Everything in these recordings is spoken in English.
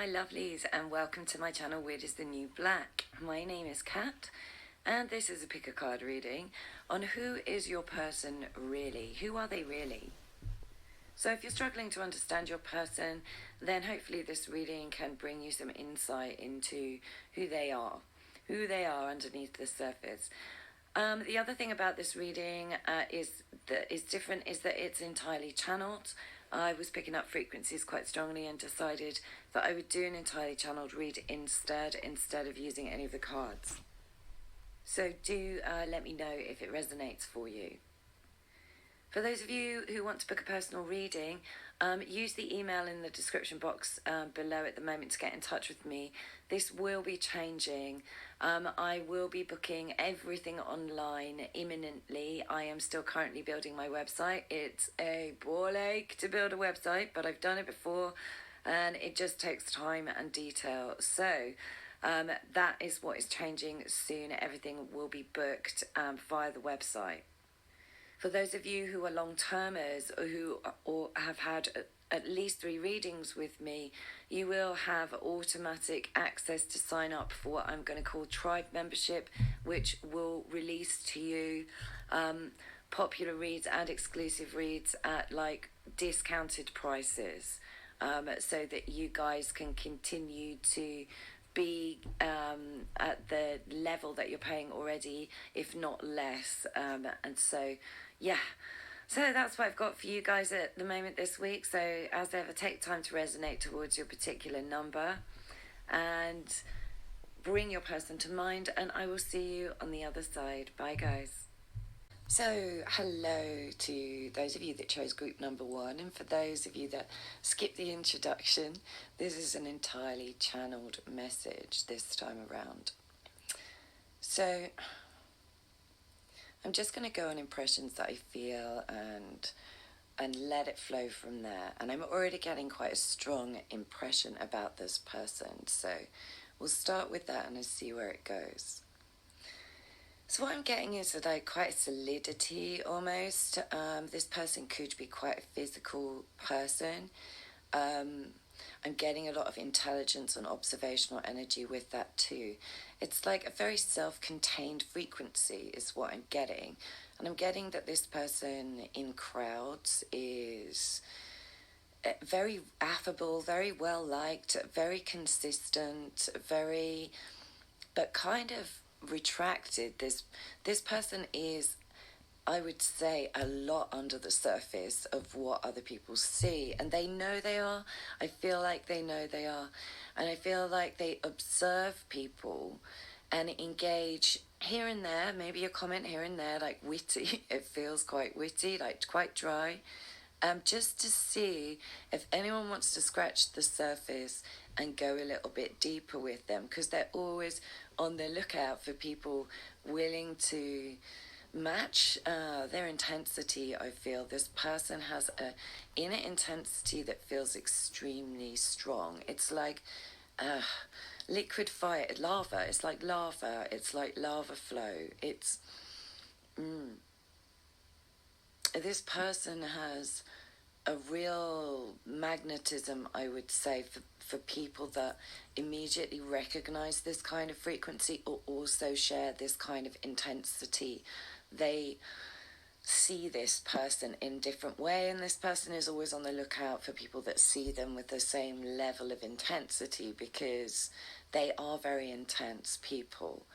my lovelies, and welcome to my channel Weird is the New Black. My name is Kat, and this is a pick a card reading on who is your person really? Who are they really? So if you're struggling to understand your person, then hopefully this reading can bring you some insight into who they are underneath the surface. The other thing about this reading is that it's entirely channeled. I was picking up frequencies quite strongly and decided that I would do an entirely channeled read instead of using any of the cards. So do let me know if it resonates for you. For those of you who want to book a personal reading, use the email in the description box below at the moment to get in touch with me. This will be changing. I will be booking everything online imminently. I am still currently building my website. It's a ball ache to build a website, but I've done it before and it just takes time and detail. So that is what is changing soon. Everything will be booked via the website. For those of you who are long-termers or have had at least 3 readings with me, you will have automatic access to sign up for what I'm going to call Tribe membership, which will release to you popular reads and exclusive reads at like discounted prices, so that you guys can continue to be at the level that you're paying already, if not less. And so that's what I've got for you guys at the moment this week. So as ever, take time to resonate towards your particular number and bring your person to mind, and I will see you on the other side. Bye guys. So hello to those of you that chose group number 1, and for those of you that skipped the introduction, this is an entirely channeled message this time around. So I'm just going to go on impressions that I feel and let it flow from there. And I'm already getting quite a strong impression about this person. So we'll start with that and I'll see where it goes. So what I'm getting is that quite a solidity almost. This person could be quite a physical person. I'm getting a lot of intelligence and observational energy with that too. It's like a very self-contained frequency is what I'm getting. And I'm getting that this person in crowds is very affable, very well liked, very consistent, but kind of retracted. This person is, I would say, a lot under the surface of what other people see, and they know they are. I feel like they know they are, and I feel like they observe people and engage here and there, maybe a comment here and there, like witty. It feels quite witty, like quite dry, just to see if anyone wants to scratch the surface and go a little bit deeper with them, because they're always on the lookout for people willing to match their intensity. I feel this person has a inner intensity that feels extremely strong. It's like liquid fire, lava. It's like lava. It's like lava flow. It's this person has a real magnetism, I would say, for people that immediately recognize this kind of frequency or also share this kind of intensity. They see this person in a different way, and this person is always on the lookout for people that see them with the same level of intensity, because they are very intense people.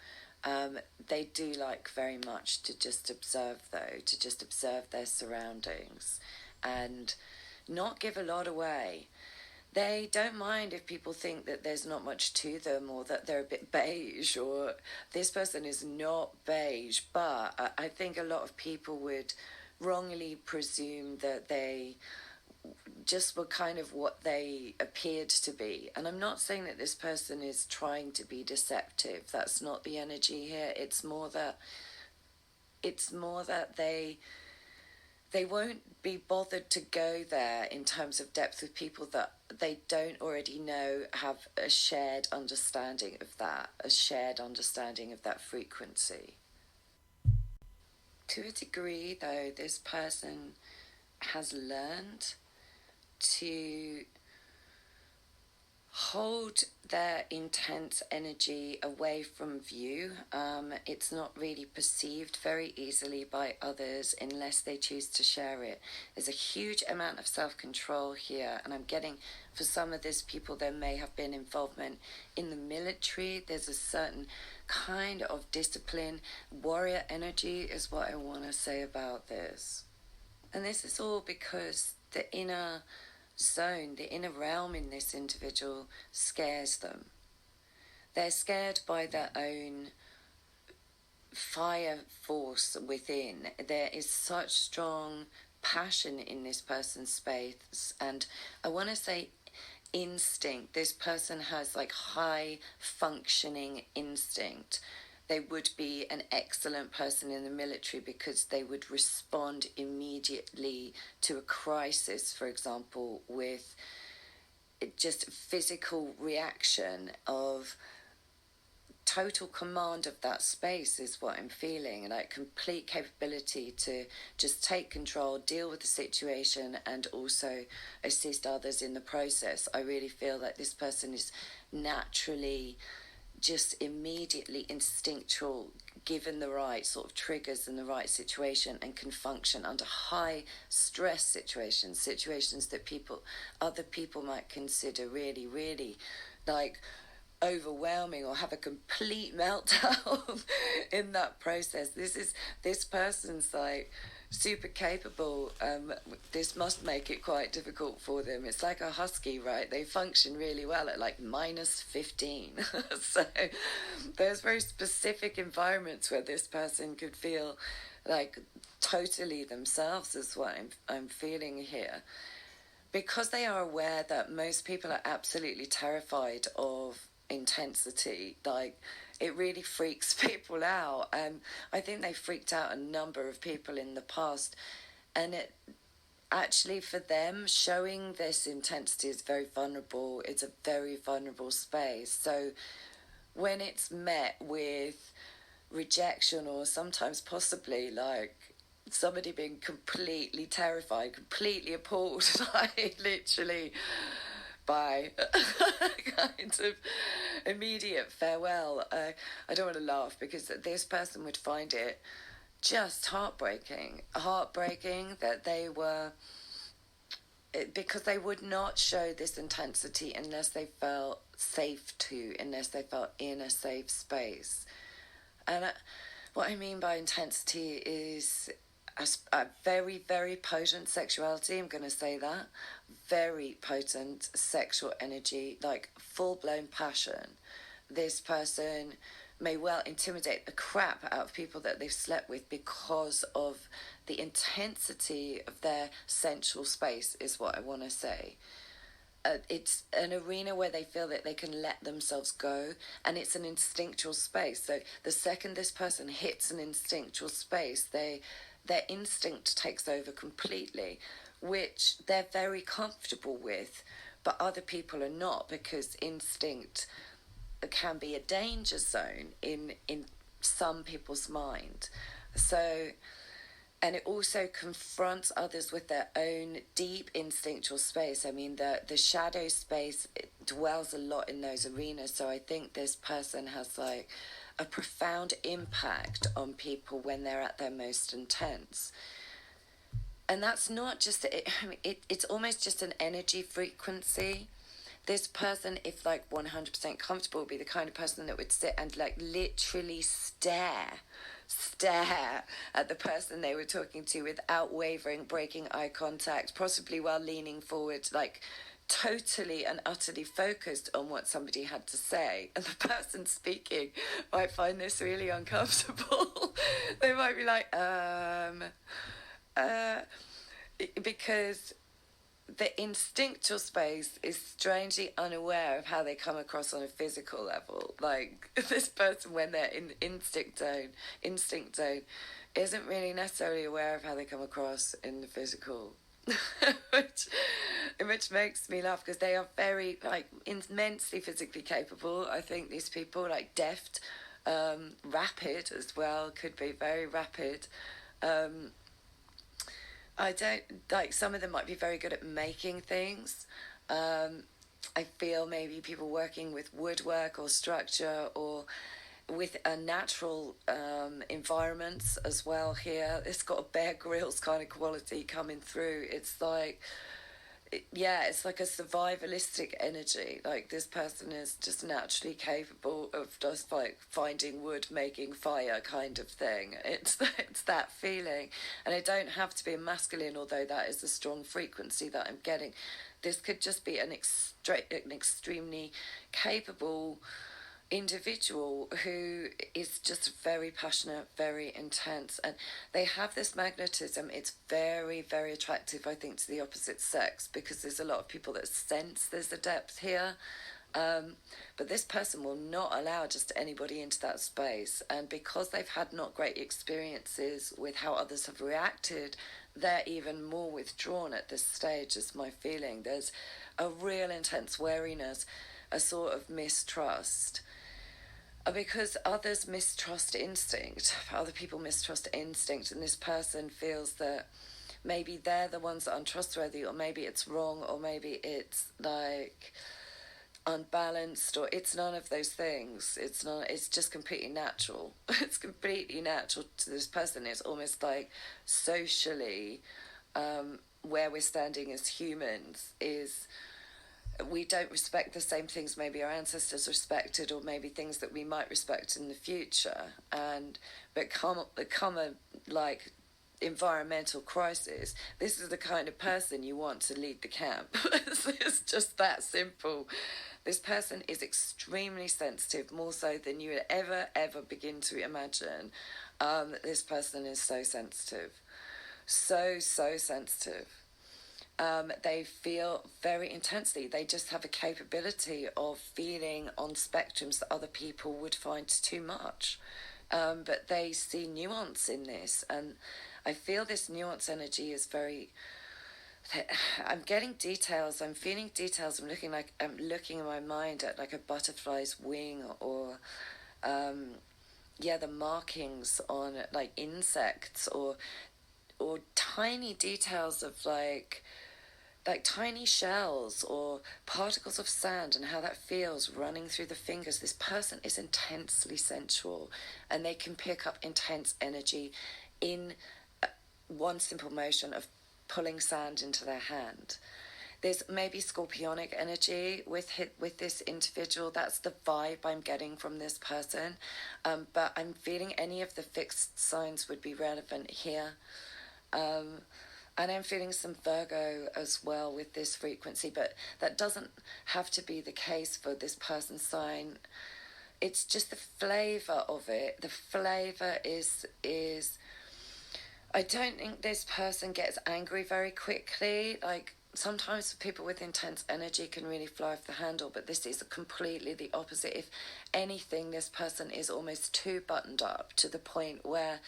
They do like very much to just observe, though, to just observe their surroundings and not give a lot away. They don't mind if people think that there's not much to them or that they're a bit beige, or this person is not beige, but I think a lot of people would wrongly presume that they just were kind of what they appeared to be. And I'm not saying that this person is trying to be deceptive. That's not the energy here. It's more that they won't be bothered to go there in terms of depth with people that they don't already know have a shared understanding of that frequency. To a degree, though, this person has learned to hold their intense energy away from view. It's not really perceived very easily by others unless they choose to share it. There's a huge amount of self-control here, and I'm getting, for some of these people, there may have been involvement in the military. There's a certain kind of discipline. Warrior energy is what I want to say about this. And this is all because the inner zone, the inner realm in this individual scares them. They're scared by their own fire force within. There is such strong passion in this person's space, and I want to say instinct. This person has like high functioning instinct. They would be an excellent person in the military because they would respond immediately to a crisis, for example, with just physical reaction of total command of that space is what I'm feeling, and like complete capability to just take control, deal with the situation, and also assist others in the process. I really feel like this person is naturally just immediately instinctual, given the right sort of triggers in the right situation, and can function under high stress situations that other people might consider really, really like overwhelming, or have a complete meltdown in that process. This person's like super capable. This must make it quite difficult for them. It's like a husky, right? They function really well at like -15. So there's very specific environments where this person could feel like totally themselves, is what I'm feeling here. Because they are aware that most people are absolutely terrified of intensity, like it really freaks people out. I think they freaked out a number of people in the past, and it actually, for them, showing this intensity is very vulnerable. It's a very vulnerable space. So when it's met with rejection, or sometimes possibly like somebody being completely terrified, completely appalled, like literally by kind of immediate farewell. I don't want to laugh because this person would find it just heartbreaking that they were, because they would not show this intensity unless they felt safe to, unless they felt in a safe space. And what I mean by intensity is a very, very potent sexuality. I'm going to say that. Very potent sexual energy, like full-blown passion. This person may well intimidate the crap out of people that they've slept with because of the intensity of their sensual space, is what I want to say. It's an arena where they feel that they can let themselves go, and it's an instinctual space. So the second this person hits an instinctual space, their instinct takes over completely, which they're very comfortable with, but other people are not, because instinct can be a danger zone in some people's mind. So, and it also confronts others with their own deep instinctual space. I mean, the shadow space, it dwells a lot in those arenas. So I think this person has like a profound impact on people when they're at their most intense. And that's not just, it's almost just an energy frequency. This person, if like 100% comfortable, would be the kind of person that would sit and like literally stare at the person they were talking to without wavering, breaking eye contact, possibly while leaning forward, like totally and utterly focused on what somebody had to say. And the person speaking might find this really uncomfortable. They might be like, because the instinctual space is strangely unaware of how they come across on a physical level. Like this person, when they're in instinct zone, isn't really necessarily aware of how they come across in the physical. which makes me laugh, because they are very like immensely physically capable. I think these people, like deft, rapid as well, could be very rapid. I don't, like, some of them might be very good at making things. I feel maybe people working with woodwork or structure or with a natural environments as well here. It's got a Bear Grylls kind of quality coming through. It's like, it's like a survivalistic energy. Like this person is just naturally capable of just like finding wood, making fire kind of thing. It's that feeling, and it don't have to be a masculine, although that is a strong frequency that I'm getting. This could just be an extremely capable individual who is just very passionate, very intense, and they have this magnetism. It's very, very attractive, I think, to the opposite sex, because there's a lot of people that sense there's a depth here. But this person will not allow just anybody into that space, and because they've had not great experiences with how others have reacted, they're even more withdrawn at this stage, is my feeling. There's a real intense wariness, a sort of mistrust, because others mistrust instinct. Other people mistrust instinct, and this person feels that maybe they're the ones that are untrustworthy, or maybe it's wrong, or maybe it's like unbalanced, or it's none of those things. It's not. It's just completely natural. It's completely natural to this person. It's almost like socially, where we're standing as humans is, we don't respect the same things maybe our ancestors respected, or maybe things that we might respect in the future, and become a like environmental crisis. This is the kind of person you want to lead the camp. It's just that simple. This person is extremely sensitive, more so than you would ever begin to imagine. This person is so sensitive, so sensitive. They feel very intensely. They just have a capability of feeling on spectrums that other people would find too much. But they see nuance in this, and I feel this nuance energy is very. I'm getting details. I'm feeling details. I'm looking in my mind at like a butterfly's wing, or the markings on like insects, or tiny details of like tiny shells or particles of sand, and how that feels running through the fingers. This person is intensely sensual, and they can pick up intense energy in one simple motion of pulling sand into their hand. There's maybe scorpionic energy with this individual. That's the vibe I'm getting from this person. But I'm feeling any of the fixed signs would be relevant here. And I'm feeling some Virgo as well with this frequency, but that doesn't have to be the case for this person's sign. It's just the flavour of it. The flavour is I don't think this person gets angry very quickly. Like, sometimes people with intense energy can really fly off the handle, but this is completely the opposite. If anything, this person is almost too buttoned up, to the point where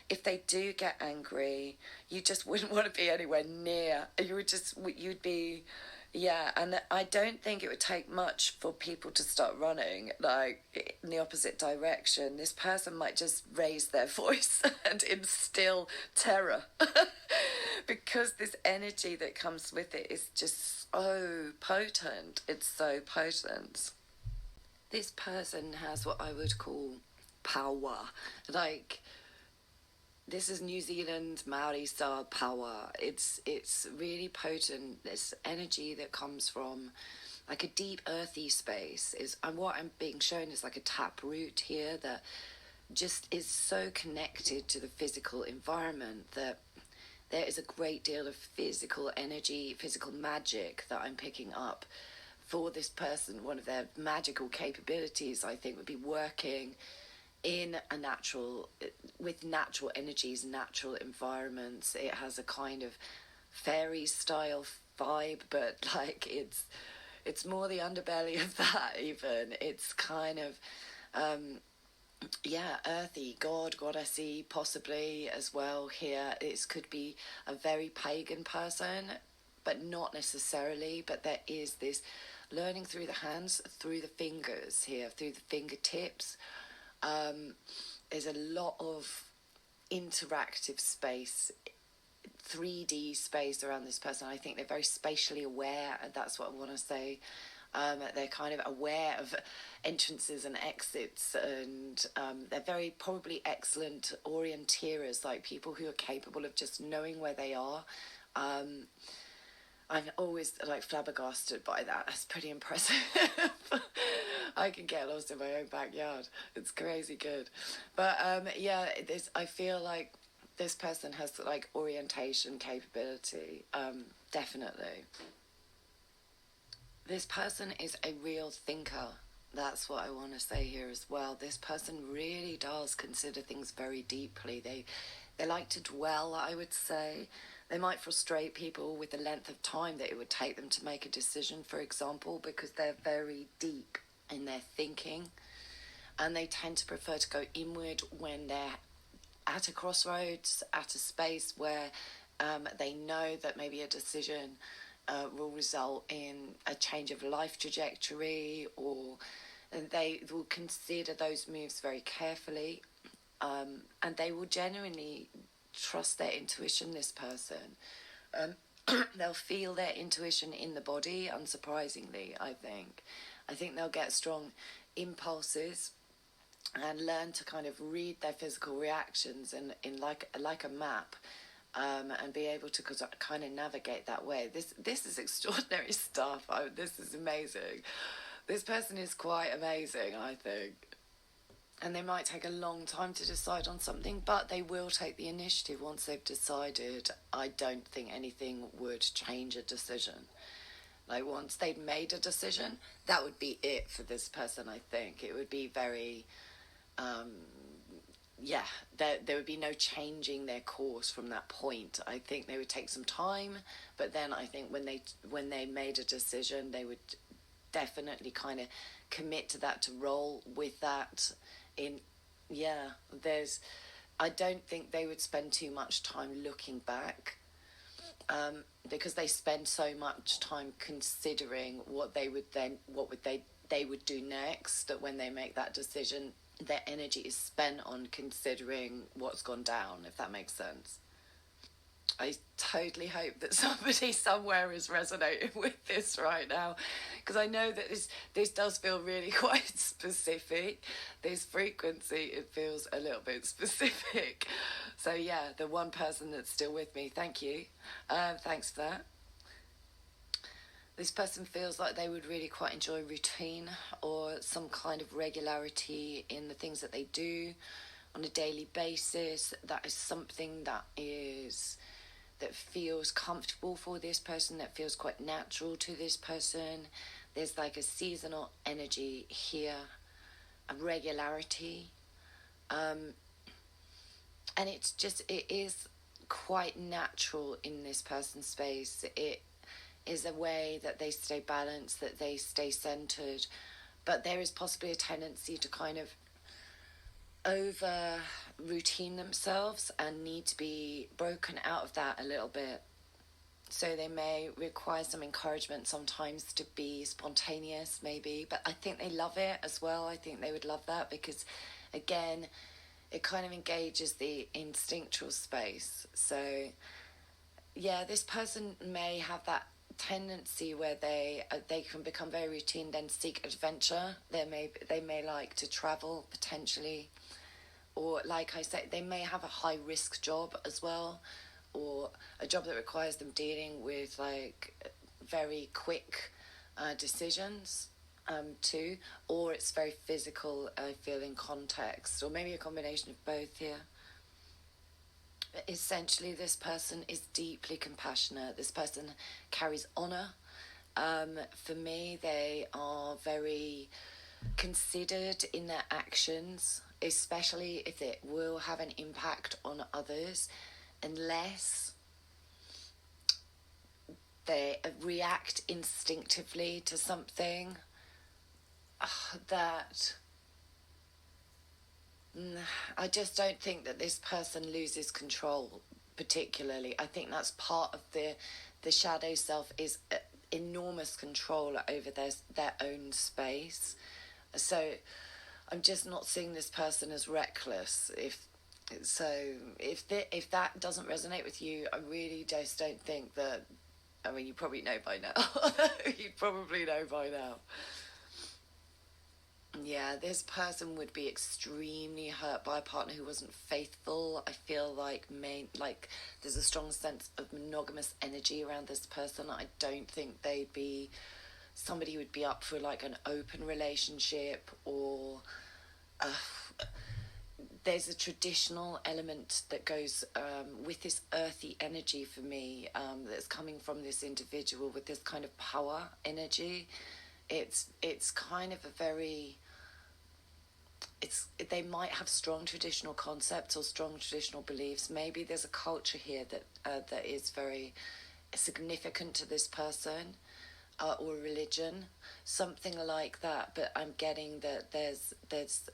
if they do get angry, you just wouldn't want to be anywhere near. You'd be, and I don't think it would take much for people to start running, like, in the opposite direction. This person might just raise their voice and instill terror, because this energy that comes with it is just so potent. It's so potent. This person has what I would call power. Like, this is New Zealand Maori style power. It's really potent. This energy that comes from like a deep earthy space and what I'm being shown is like a tap root here that just is so connected to the physical environment that there is a great deal of physical energy, physical magic that I'm picking up for this person. One of their magical capabilities, I think, would be working in with natural energies, natural environments. It has a kind of fairy style vibe, but like it's more the underbelly of that even. It's kind of earthy, goddessy possibly as well here. It could be a very pagan person, but not necessarily. But there is this learning through the hands, through the fingers here, through the fingertips. There's a lot of interactive space 3D space around this person. I think they're very spatially aware, and that's what I want to say. They're kind of aware of entrances and exits, and they're very probably excellent orienteers, like people who are capable of just knowing where they are. I'm always like flabbergasted by that. That's pretty impressive. I can get lost in my own backyard. It's crazy good. But yeah, I feel like this person has like orientation capability. Definitely. This person is a real thinker. That's what I want to say here as well. This person really does consider things very deeply. They like to dwell, I would say. They might frustrate people with the length of time that it would take them to make a decision, for example, because they're very deep in their thinking. And they tend to prefer to go inward when they're at a crossroads, at a space where they know that maybe a decision will result in a change of life trajectory, or they will consider those moves very carefully, and they will genuinely trust their intuition, this person. They'll feel their intuition in the body, unsurprisingly, I think. I think they'll get strong impulses and learn to kind of read their physical reactions in like a map, and be able to kind of navigate that way. This is extraordinary stuff. This is amazing. This person is quite amazing, I think. And they might take a long time to decide on something, but they will take the initiative once they've decided. I don't think anything would change a decision. Like, once they've made a decision, that would be it for this person, I think. It would be very, yeah, there would be no changing their course from that point. I think they would take some time, but then I think when they made a decision, they would definitely kind of commit to that, to roll with that. I don't think they would spend too much time looking back, because they spend so much time considering what they would do next, that when they make that decision, their energy is spent on considering what's gone down, if that makes sense. I totally hope that somebody somewhere is resonating with this right now, because I know that this does feel really quite specific. This frequency, it feels a little bit specific. So yeah, the one person that's still with me, thank you. Thanks for that. This person feels like they would really quite enjoy routine or some kind of regularity in the things that they do on a daily basis. That is something that feels comfortable for this person, that feels quite natural to this person. There's like a seasonal energy here, a regularity, and it is quite natural in this person's space. It is a way that they stay balanced, that they stay centered, but there is possibly a tendency to kind of over routine themselves and need to be broken out of that a little bit. So they may require some encouragement sometimes to be spontaneous, maybe, but I think they love it as well. I think they would love that because, again, it kind of engages the instinctual space. So yeah, this person may have that tendency where they can become very routine, then seek adventure. They may like to travel potentially, or like I said, they may have a high risk job as well, or a job that requires them dealing with like very quick decisions too, or it's very physical, I feel, in context, or maybe a combination of both here. But essentially, this person is deeply compassionate. This person carries honour. For me, they are very considered in their actions, especially if it will have an impact on others, unless they react instinctively to something that I just don't think that this person loses control particularly. I think that's part of the shadow self, is enormous control over their own space. So I'm just not seeing this person as reckless, if So if that doesn't resonate with you, I really just don't think that. I mean, you probably know by now. You probably know by now. Yeah, this person would be extremely hurt by a partner who wasn't faithful. I feel like there's a strong sense of monogamous energy around this person. I don't think they'd be somebody who would be up for like an open relationship or there's a traditional element that goes with this earthy energy for me, that's coming from this individual with this kind of power energy. It's kind of a very they might have strong traditional concepts or strong traditional beliefs. Maybe there's a culture here that is very significant to this person, or religion, something like that. But I'm getting that there's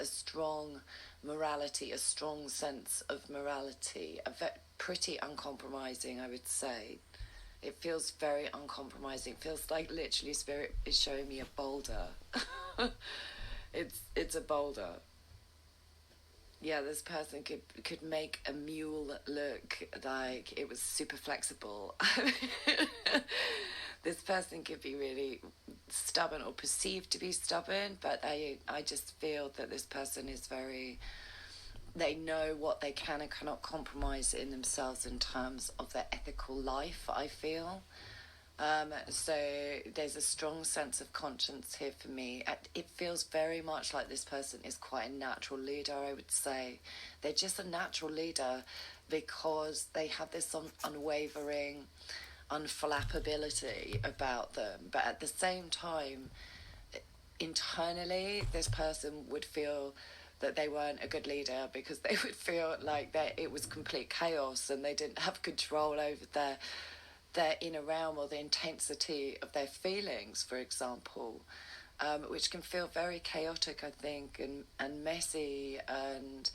a strong morality, a strong sense of morality, pretty uncompromising, I would say. It feels very uncompromising. It feels like literally spirit is showing me a boulder. It's a boulder. Yeah, this person could make a mule look like it was super flexible. This person could be really stubborn or perceived to be stubborn, but I just feel that this person is very, they know what they can and cannot compromise in themselves in terms of their ethical life, I feel. So there's a strong sense of conscience here for me. It feels very much like this person is quite a natural leader, I would say. They're just a natural leader because they have this unwavering unflappability about them. But at the same time, internally, this person would feel that they weren't a good leader because they would feel like that it was complete chaos and they didn't have control over their inner realm or the intensity of their feelings, for example, which can feel very chaotic, I think, and messy and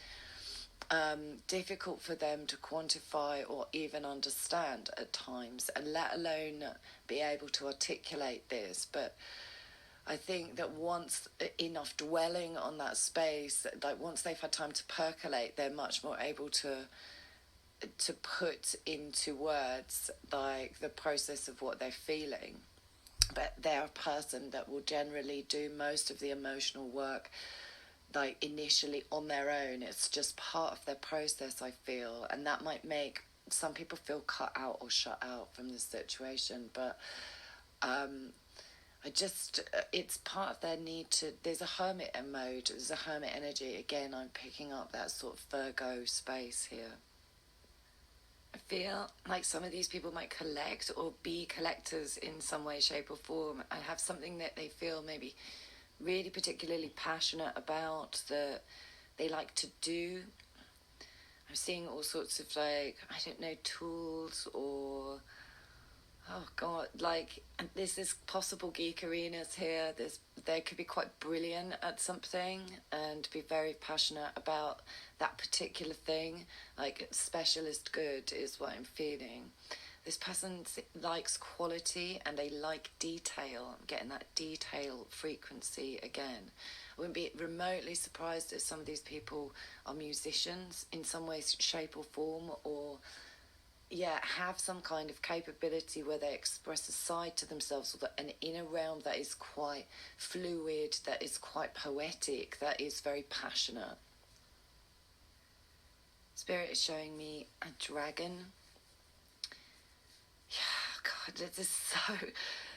difficult for them to quantify or even understand at times, and let alone be able to articulate this. But I think that once enough dwelling on that space, like once they've had time to percolate, they're much more able to put into words like the process of what they're feeling. But they're a person that will generally do most of the emotional work like initially on their own. It's just part of their process, I feel, and that might make some people feel cut out or shut out from the situation. But it's part of their need to, there's a hermit mode, there's a hermit energy. Again, I'm picking up that sort of Virgo space here. I feel like some of these people might collect or be collectors in some way, shape, or form. I have something that they feel maybe really particularly passionate about that they like to do. I'm seeing all sorts of like, I don't know, tools or, oh god, like there's this possible geek arenas here. They could be quite brilliant at something and be very passionate about that particular thing. Like specialist good is what I'm feeling. This person likes quality and they like detail. I'm getting that detail frequency again. I wouldn't be remotely surprised if some of these people are musicians in some way, shape or form, or have some kind of capability where they express a side to themselves, or an inner realm that is quite fluid, that is quite poetic, that is very passionate. Spirit is showing me a dragon. Yeah, God,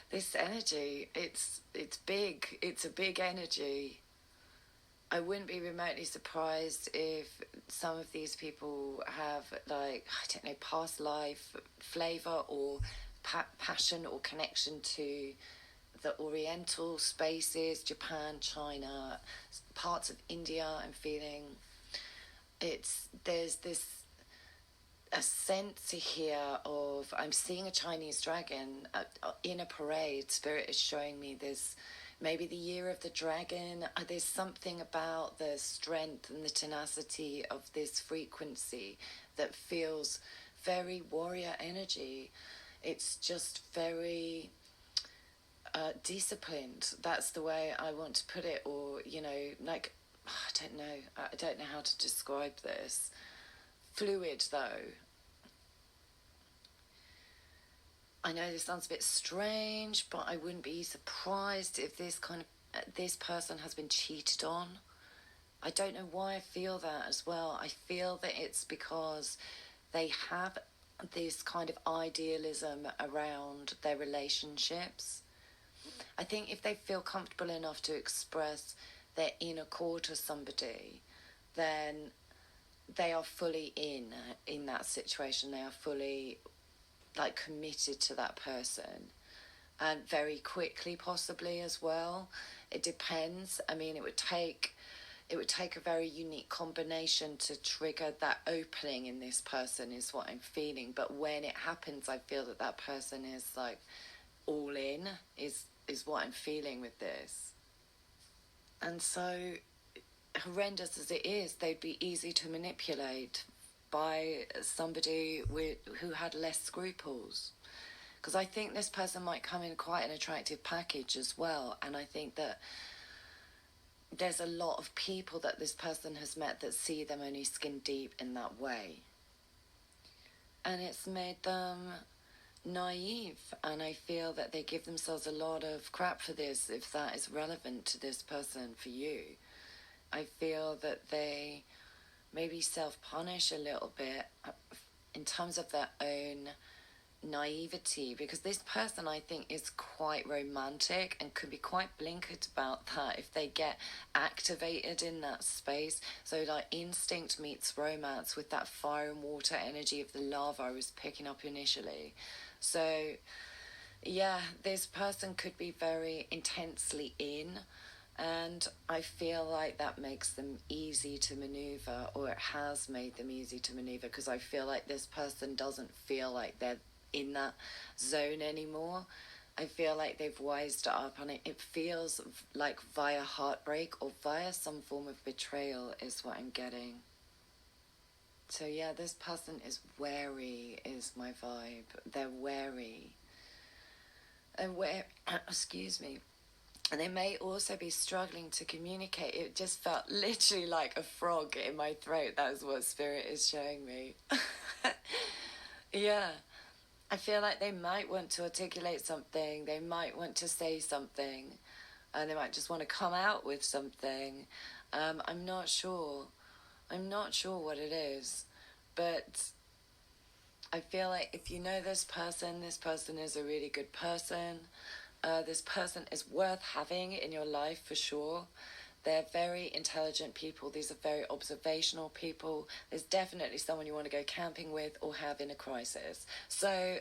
this energy, it's big. It's a big energy. I wouldn't be remotely surprised if some of these people have, like, I don't know, past life flavor or passion or connection to the Oriental spaces, Japan, China, parts of India. I'm feeling there's this a sense here of, I'm seeing a Chinese dragon in a parade. Spirit is showing me this, maybe the year of the dragon. There's something about the strength and the tenacity of this frequency that feels very warrior energy. It's just very disciplined. That's the way I want to put it. Or, like, I don't know how to describe this. fluid though. I know this sounds a bit strange, but I wouldn't be surprised if this person has been cheated on. I don't know why I feel that as well. I feel that it's because they have this kind of idealism around their relationships. I think if they feel comfortable enough to express their inner core to somebody, then they are fully in that situation. They are fully like committed to that person, and very quickly possibly as well. It depends. I mean, it would take a very unique combination to trigger that opening in this person, is what I'm feeling. But when it happens, I feel that person is like all in, is what I'm feeling with this. And so, horrendous as it is, they'd be easy to manipulate by somebody who had less scruples. Because I think this person might come in quite an attractive package as well. And I think that there's a lot of people that this person has met that see them only skin deep in that way. And it's made them naive. And I feel that they give themselves a lot of crap for this, if that is relevant to this person for you. I feel that they maybe self-punish a little bit in terms of their own naivety, because this person, I think, is quite romantic and could be quite blinkered about that if they get activated in that space. So like instinct meets romance with that fire and water energy of the lava I was picking up initially. So yeah, this person could be very intensely in, and I feel like that makes them easy to maneuver, or it has made them easy to maneuver, because I feel like this person doesn't feel like they're in that zone anymore. I feel like they've wised up, and it feels like via heartbreak or via some form of betrayal is what I'm getting. So yeah, this person is wary, is my vibe. They're wary. And excuse me. And they may also be struggling to communicate. It just felt literally like a frog in my throat. That is what Spirit is showing me. Yeah. I feel like they might want to articulate something. They might want to say something. And they might just want to come out with something. I'm not sure. I'm not sure what it is. But I feel like if you know this person is a really good person. This person is worth having in your life for sure. They're very intelligent people. These are very observational people. There's definitely someone you want to go camping with or have in a crisis. So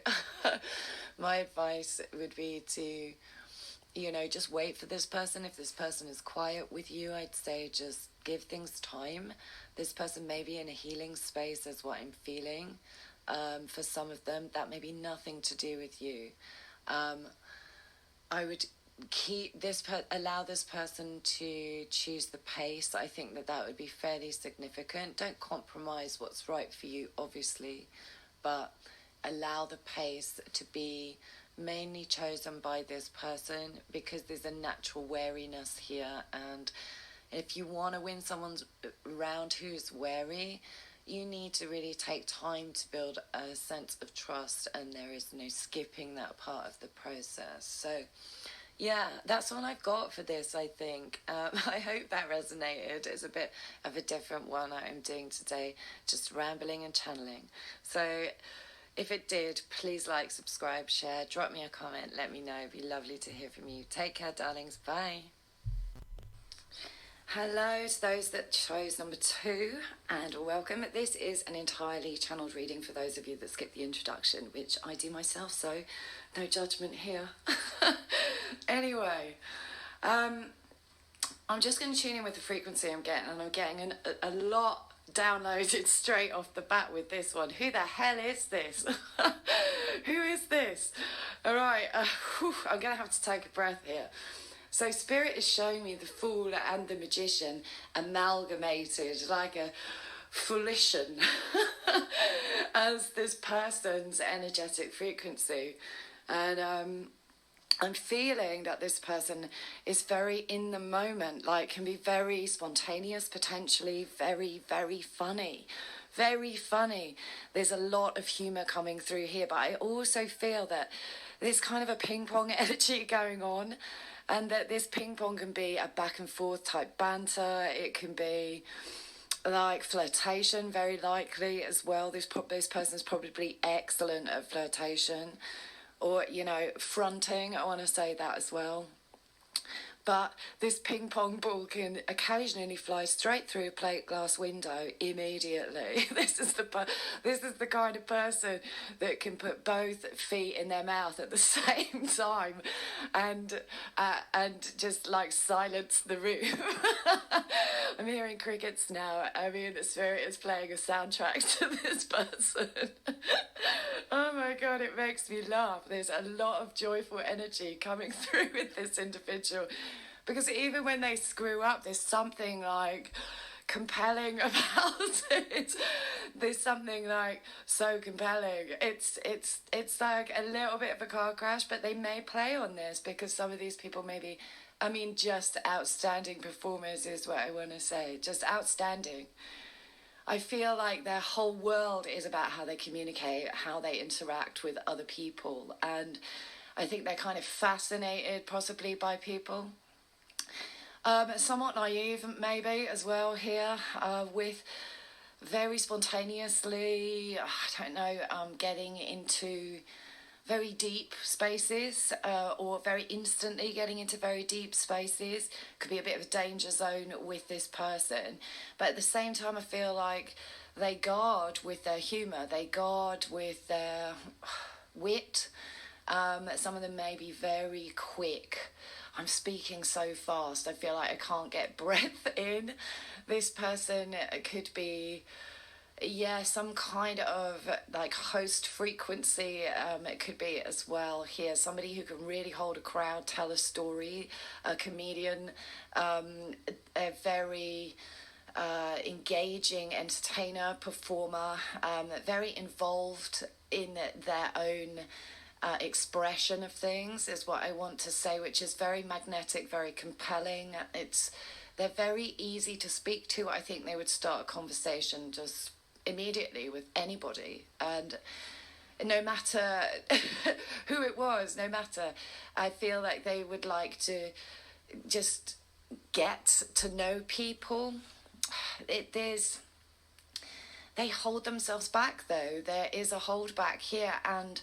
my advice would be to, just wait for this person. If this person is quiet with you, I'd say just give things time. This person may be in a healing space, is what I'm feeling. For some of them, that may be nothing to do with you. I would allow this person to choose the pace. I think that would be fairly significant. Don't compromise what's right for you, obviously, but allow the pace to be mainly chosen by this person, because there's a natural wariness here. And if you want to win someone around who's wary, you need to really take time to build a sense of trust, and there is no skipping that part of the process. So yeah, that's all I've got for this, I think. I hope that resonated. It's a bit of a different one I'm doing today, just rambling and channeling. So if it did, please like, subscribe, share, drop me a comment, let me know. It'd be lovely to hear from you. Take care, darlings. Bye. Hello to those that chose number 2, and welcome. This is an entirely channeled reading for those of you that skipped the introduction, which I do myself, so no judgment here. Anyway, I'm just going to tune in with the frequency I'm getting, and I'm getting a lot downloaded straight off the bat with this one. Who the hell is this? Who is this? All right, I'm going to have to take a breath here. So Spirit is showing me the Fool and the Magician amalgamated like a foolition as this person's energetic frequency. And I'm feeling that this person is very in the moment, like can be very spontaneous, potentially very, very funny, very funny. There's a lot of humour coming through here, but I also feel that there's kind of a ping pong energy going on, and that this ping pong can be a back and forth type banter. It can be like flirtation, very likely as well. This person's probably excellent at flirtation, or, you know, fronting. I want to say that as well. But this ping pong ball can occasionally fly straight through a plate glass window immediately. This is the kind of person that can put both feet in their mouth at the same time, and just like silence the room. I'm hearing crickets now. I mean, the spirit is playing a soundtrack to this person. Oh my God, it makes me laugh. There's a lot of joyful energy coming through with this individual. Because even when they screw up, there's something like compelling about it. There's something like so compelling. It's like a little bit of a car crash, but they may play on this because some of these people maybe, I mean, just outstanding performers is what I want to say. Just outstanding. I feel like their whole world is about how they communicate, how they interact with other people. And I think they're kind of fascinated possibly by people. Somewhat naive maybe as well here, with very spontaneously, I don't know, getting into very deep spaces, or very instantly getting into very deep spaces. Could be a bit of a danger zone with this person, but at the same time I feel like they guard with their humour, they guard with their wit. Some of them may be very quick. I'm speaking so fast, I feel like I can't get breath in. This person could be, yeah, some kind of like host frequency. It could be as well here. Somebody who can really hold a crowd, tell a story, a comedian, a very engaging entertainer, performer, very involved in their own expression of things is what I want to say, which is very magnetic, very compelling. They're very easy to speak to. I think they would start a conversation just immediately with anybody, and no matter who it was, no matter, I feel like they would like to just get to know people. They hold themselves back though. There is a hold back here, and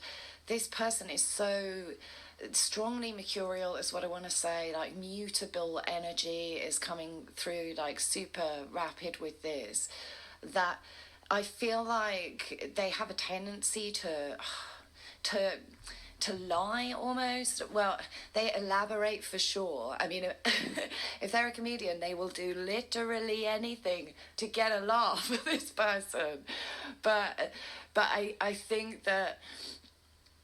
this person is so strongly mercurial is what I want to say, like mutable energy is coming through like super rapid with this, that I feel like they have a tendency to lie almost. Well, they elaborate for sure. I mean, if they're a comedian, they will do literally anything to get a laugh with this person. But I think that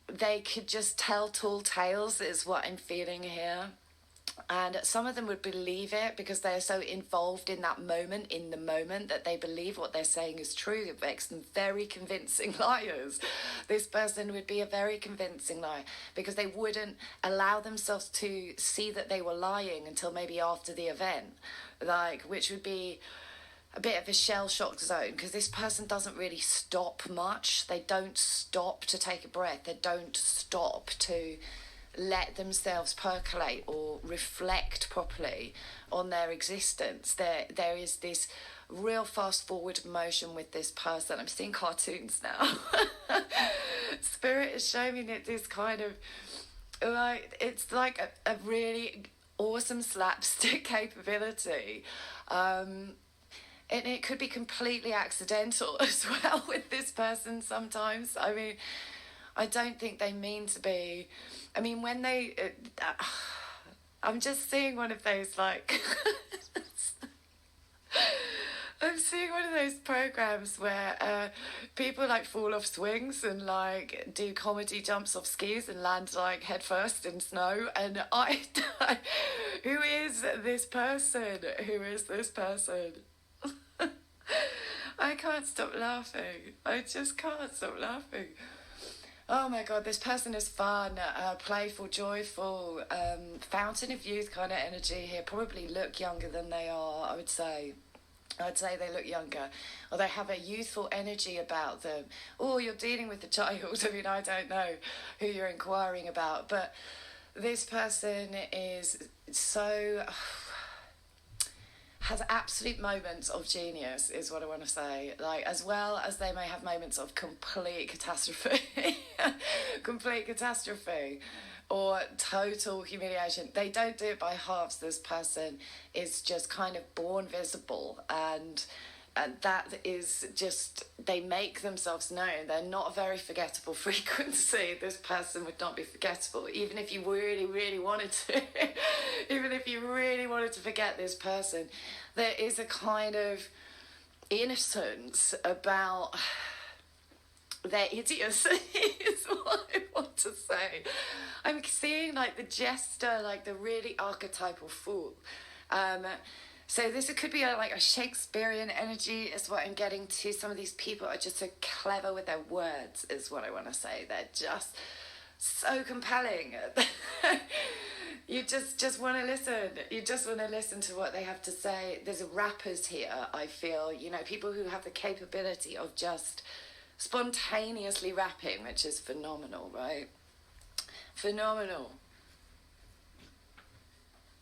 they could just tell tall tales is what I'm feeling here. And some of them would believe it because they're so involved in that moment, in the moment, that they believe what they're saying is true. It makes them very convincing liars. This person would be a very convincing liar because they wouldn't allow themselves to see that they were lying until maybe after the event, like, which would be a bit of a shell shock zone, because this person doesn't really stop much. They don't stop to take a breath. They don't stop to let themselves percolate or reflect properly on their existence. There is this real fast forward motion with this person. I'm seeing cartoons now. Spirit is showing me that this kind of, like, it's like a really awesome slapstick capability. And it could be completely accidental as well with this person sometimes. I mean, I don't think they mean to be. I mean, when they... I'm just seeing one of those, like... I'm seeing one of those programs where people, like, fall off swings and, like, do comedy jumps off skis and land, like, head first in snow. And who is this person? Who is this person? I can't stop laughing. I just can't stop laughing. Oh my God, this person is fun, playful, joyful, fountain of youth kind of energy here. Probably look younger than they are, I would say. I'd say they look younger, or they have a youthful energy about them. Or you're dealing with a child. I mean, I don't know who you're inquiring about, but this person is so has absolute moments of genius, is what I want to say. Like, as well as they may have moments of complete catastrophe, or total humiliation. They don't do it by halves. This person is just kind of born visible, and that is just, they make themselves known. They're not a very forgettable frequency. This person would not be forgettable, even if you really, really wanted to. Even if you really wanted to forget this person, there is a kind of innocence about their idiocy, is what I want to say. I'm seeing like the jester, like the really archetypal fool. So this could be like a Shakespearean energy, is what I'm getting to. Some of these people are just so clever with their words, is what I want to say. They're just so compelling. You just want to listen. You just want to listen to what they have to say. There's rappers here, I feel, people who have the capability of just spontaneously rapping, which is phenomenal, right? Phenomenal.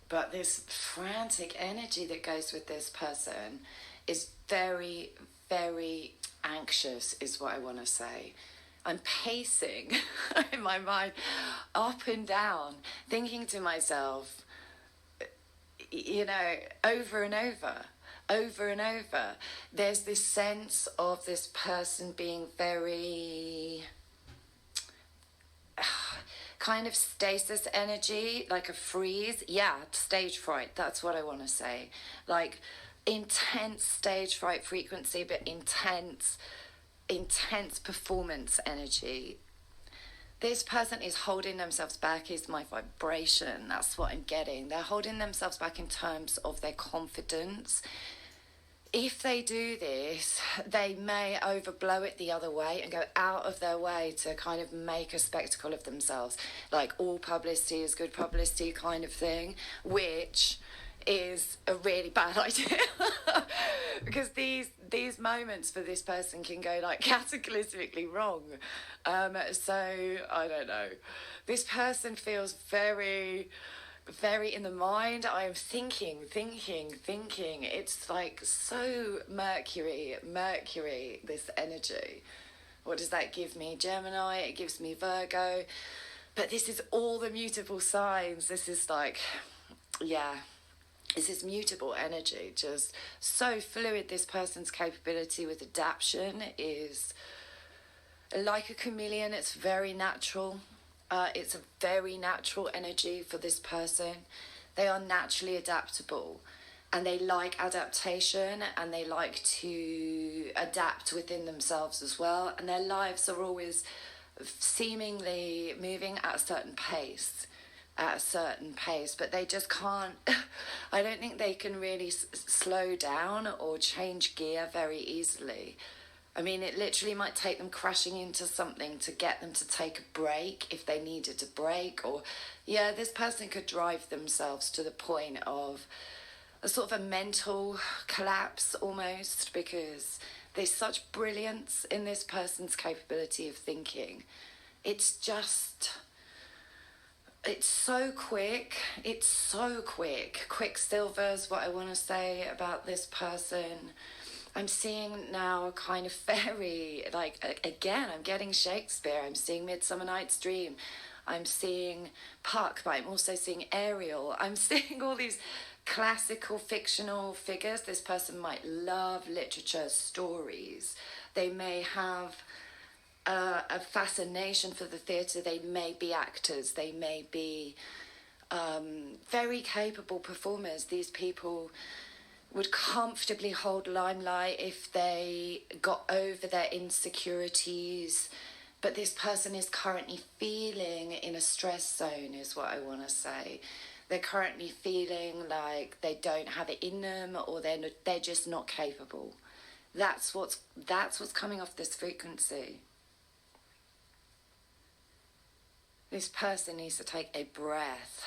But this frantic energy that goes with this person is very, very anxious, is what I want to say. I'm pacing in my mind up and down, thinking to myself, over and over. There's this sense of this person being very kind of stasis energy, like a freeze. Yeah, stage fright, that's what I want to say. Like intense stage fright frequency, but intense performance energy. This person is holding themselves back, is my vibration. That's what I'm getting. They're holding themselves back in terms of their confidence. If they do this, they may overblow it the other way and go out of their way to kind of make a spectacle of themselves, like all publicity is good publicity kind of thing, which is a really bad idea. Because these moments for this person can go like cataclysmically wrong. So I don't know. This person feels very in the mind. I am thinking. It's like so Mercury, this energy. What does that give me? Gemini, it gives me Virgo. But this is all the mutable signs. This is like, yeah, this is mutable energy, just so fluid. This person's capability with adaptation is like a chameleon. It's very natural. It's a very natural energy for this person. They are naturally adaptable, and they like adaptation, and they like to adapt within themselves as well. And their lives are always seemingly moving at a certain pace, but they just can't. I don't think they can really slow down or change gear very easily. I mean, it literally might take them crashing into something to get them to take a break if they needed a break. Or, yeah, this person could drive themselves to the point of a sort of a mental collapse almost, because there's such brilliance in this person's capability of thinking. It's so quick. Quicksilver's what I want to say about this person. I'm seeing now a kind of fairy, like, again, I'm getting Shakespeare. I'm seeing Midsummer Night's Dream. I'm seeing Puck, but I'm also seeing Ariel. I'm seeing all these classical fictional figures. This person might love literature, stories. They may have a fascination for the theatre. They may be actors. They may be very capable performers. These people would comfortably hold limelight if they got over their insecurities. But this person is currently feeling in a stress zone, is what I want to say. They're currently feeling like they don't have it in them, or they're just not capable. That's what's coming off this frequency. This person needs to take a breath.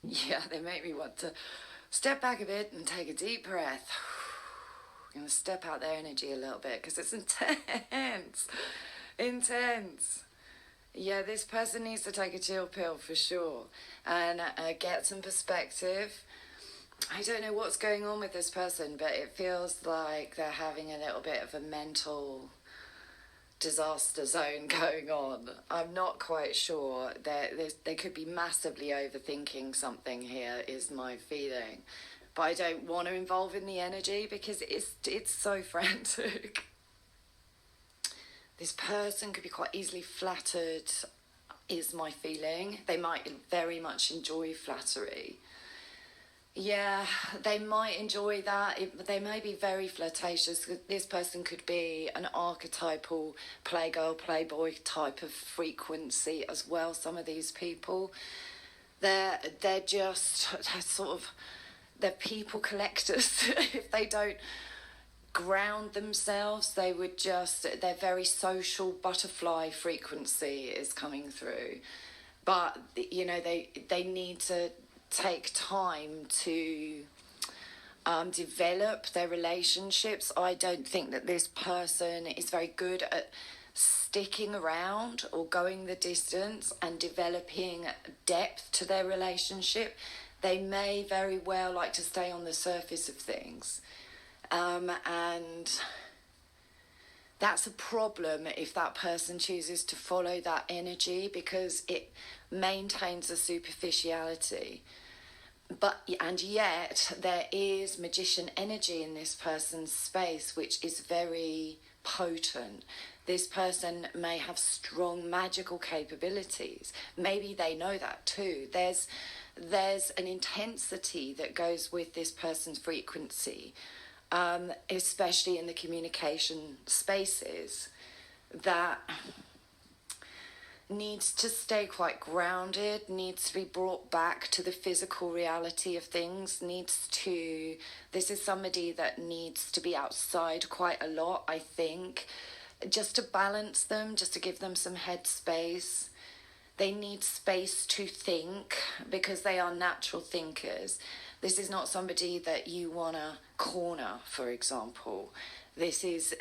Yeah, they make me want to step back a bit and take a deep breath. I'm going to step out their energy a little bit because it's intense. Intense. Yeah, this person needs to take a chill pill for sure and get some perspective. I don't know what's going on with this person, but it feels like they're having a little bit of a mental disaster zone going on. I'm not quite sure. They could be massively overthinking something here, is my feeling. But I don't want to involve in the energy because it's so frantic. This person could be quite easily flattered, is my feeling. They might very much enjoy flattery. Yeah, they might enjoy that. They may be very flirtatious. This person could be an archetypal playgirl, playboy type of frequency as well. Some of these people, they're people collectors. If they don't ground themselves, they're very social. Butterfly frequency is coming through, but they need to take time to develop their relationships. I don't think that this person is very good at sticking around or going the distance and developing depth to their relationship. They may very well like to stay on the surface of things. And that's a problem if that person chooses to follow that energy, because it maintains a superficiality. And yet there is magician energy in this person's space, which is very potent. This person may have strong magical capabilities. Maybe they know that too. There's an intensity that goes with this person's frequency, especially in the communication spaces, that needs to stay quite grounded, needs to be brought back to the physical reality of things, this is somebody that needs to be outside quite a lot, I think, just to balance them, just to give them some headspace. They need space to think because they are natural thinkers. This is not somebody that you want to corner, for example. This is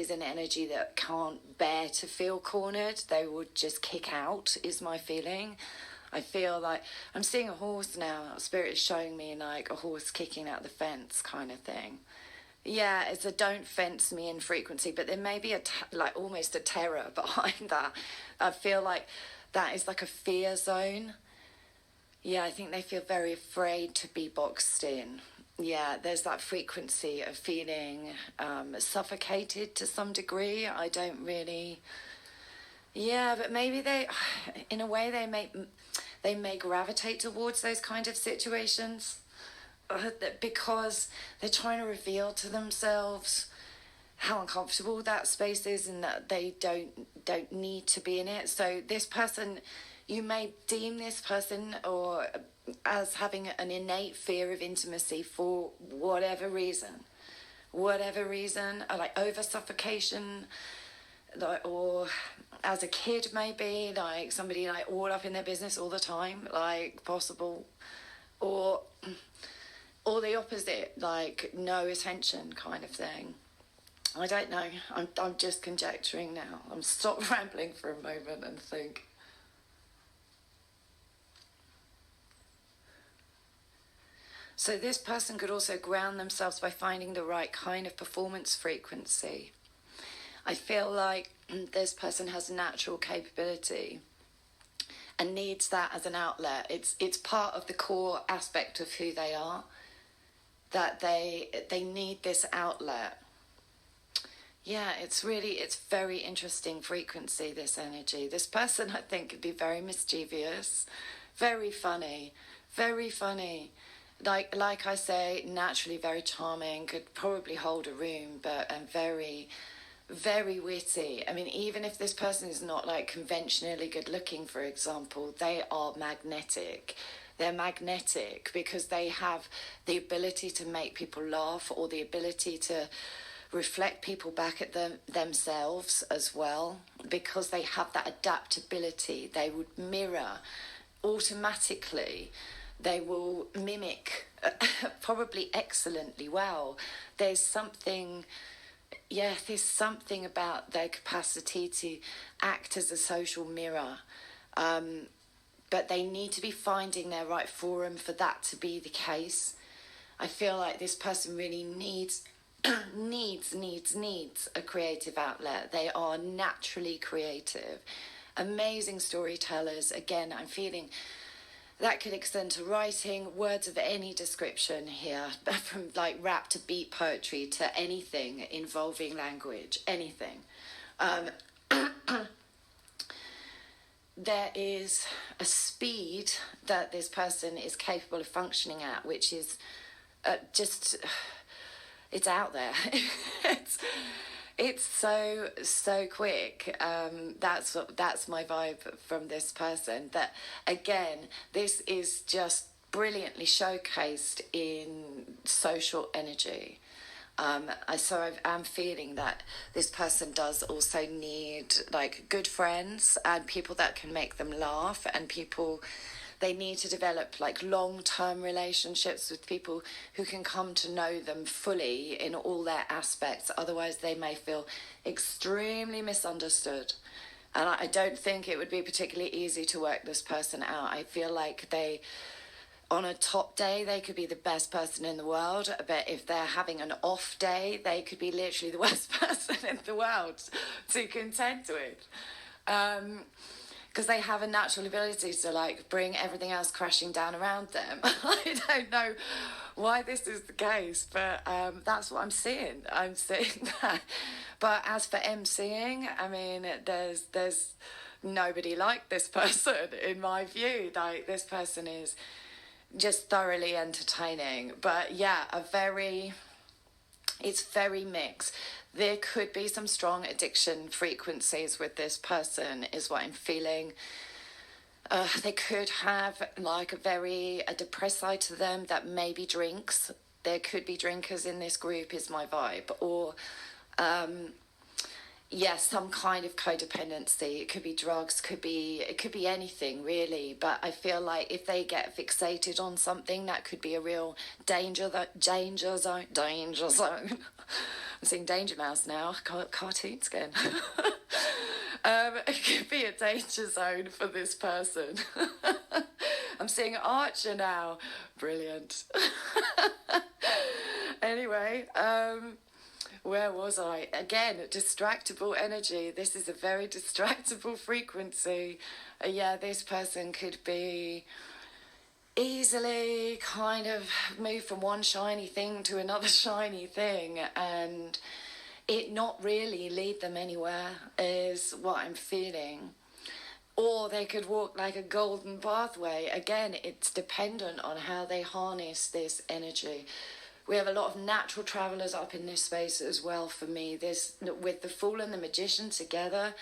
an energy that can't bear to feel cornered. They would just kick out, is my feeling. I feel like I'm seeing a horse now. Spirit is showing me like a horse kicking out the fence kind of thing. Yeah, it's a don't fence me in frequency, but there may be almost a terror behind that. I feel like that is like a fear zone. Yeah, I think they feel very afraid to be boxed in. Yeah, there's that frequency of feeling suffocated to some degree. I don't really... Yeah, but maybe in a way, they may gravitate towards those kind of situations because they're trying to reveal to themselves how uncomfortable that space is and that they don't need to be in it. So this person, you may deem this person or as having an innate fear of intimacy for whatever reason, like over suffocation, or as a kid maybe, like somebody like all up in their business all the time, like possible, or the opposite, like no attention kind of thing. I don't know. I'm just conjecturing now. I'm stop rambling for a moment and think. So this person could also ground themselves by finding the right kind of performance frequency. I feel like this person has natural capability and needs that as an outlet. It's part of the core aspect of who they are, that they need this outlet. Yeah, it's very interesting frequency, this energy. This person, I think, could be very mischievous, very funny. Like I say, naturally very charming, could probably hold a room, and very, very witty. I mean, even if this person is not like conventionally good looking, for example, they are magnetic. They're magnetic because they have the ability to make people laugh, or the ability to reflect people back at themselves as well, because they have that adaptability. They would mirror automatically They will mimic probably excellently well. There's something about their capacity to act as a social mirror. But they need to be finding their right forum for that to be the case. I feel like this person really needs a creative outlet. They are naturally creative, amazing storytellers. Again, I'm feeling that could extend to writing, words of any description here, from like rap to beat poetry to anything involving language, anything. There is a speed that this person is capable of functioning at, which is it's out there. it's so quick. That's my vibe from this person. That again, this is just brilliantly showcased in social energy. So I'm feeling that this person does also need like good friends and people that can make them laugh, and people, they need to develop like long-term relationships with people who can come to know them fully in all their aspects. Otherwise they may feel extremely misunderstood. And I don't think it would be particularly easy to work this person out. I feel like on a top day, they could be the best person in the world, but if they're having an off day, they could be literally the worst person in the world to contend with. Because they have a natural ability to like bring everything else crashing down around them. I don't know why this is the case, but that's what I'm seeing. I'm seeing that. But as for emceeing, I mean, there's nobody like this person in my view. Like, this person is just thoroughly entertaining. But yeah, it's very mixed. There could be some strong addiction frequencies with this person, is what I'm feeling. They could have like a depressed side to them that maybe drinks. There could be drinkers in this group, is my vibe. Or some kind of codependency. It could be drugs, it could be anything really. But I feel like if they get fixated on something, that could be a real danger zone. I'm seeing Danger Mouse now. Cartoons again. It could be a danger zone for this person. I'm seeing Archer now. Brilliant. Anyway, where was I? Again, distractible energy. This is a very distractible frequency. This person could be easily kind of move from one shiny thing to another shiny thing and it not really lead them anywhere, is what I'm feeling. Or they could walk like a golden pathway. Again, it's dependent on how they harness this energy. We have a lot of natural travelers up in this space as well for me. This, with the Fool and the Magician together,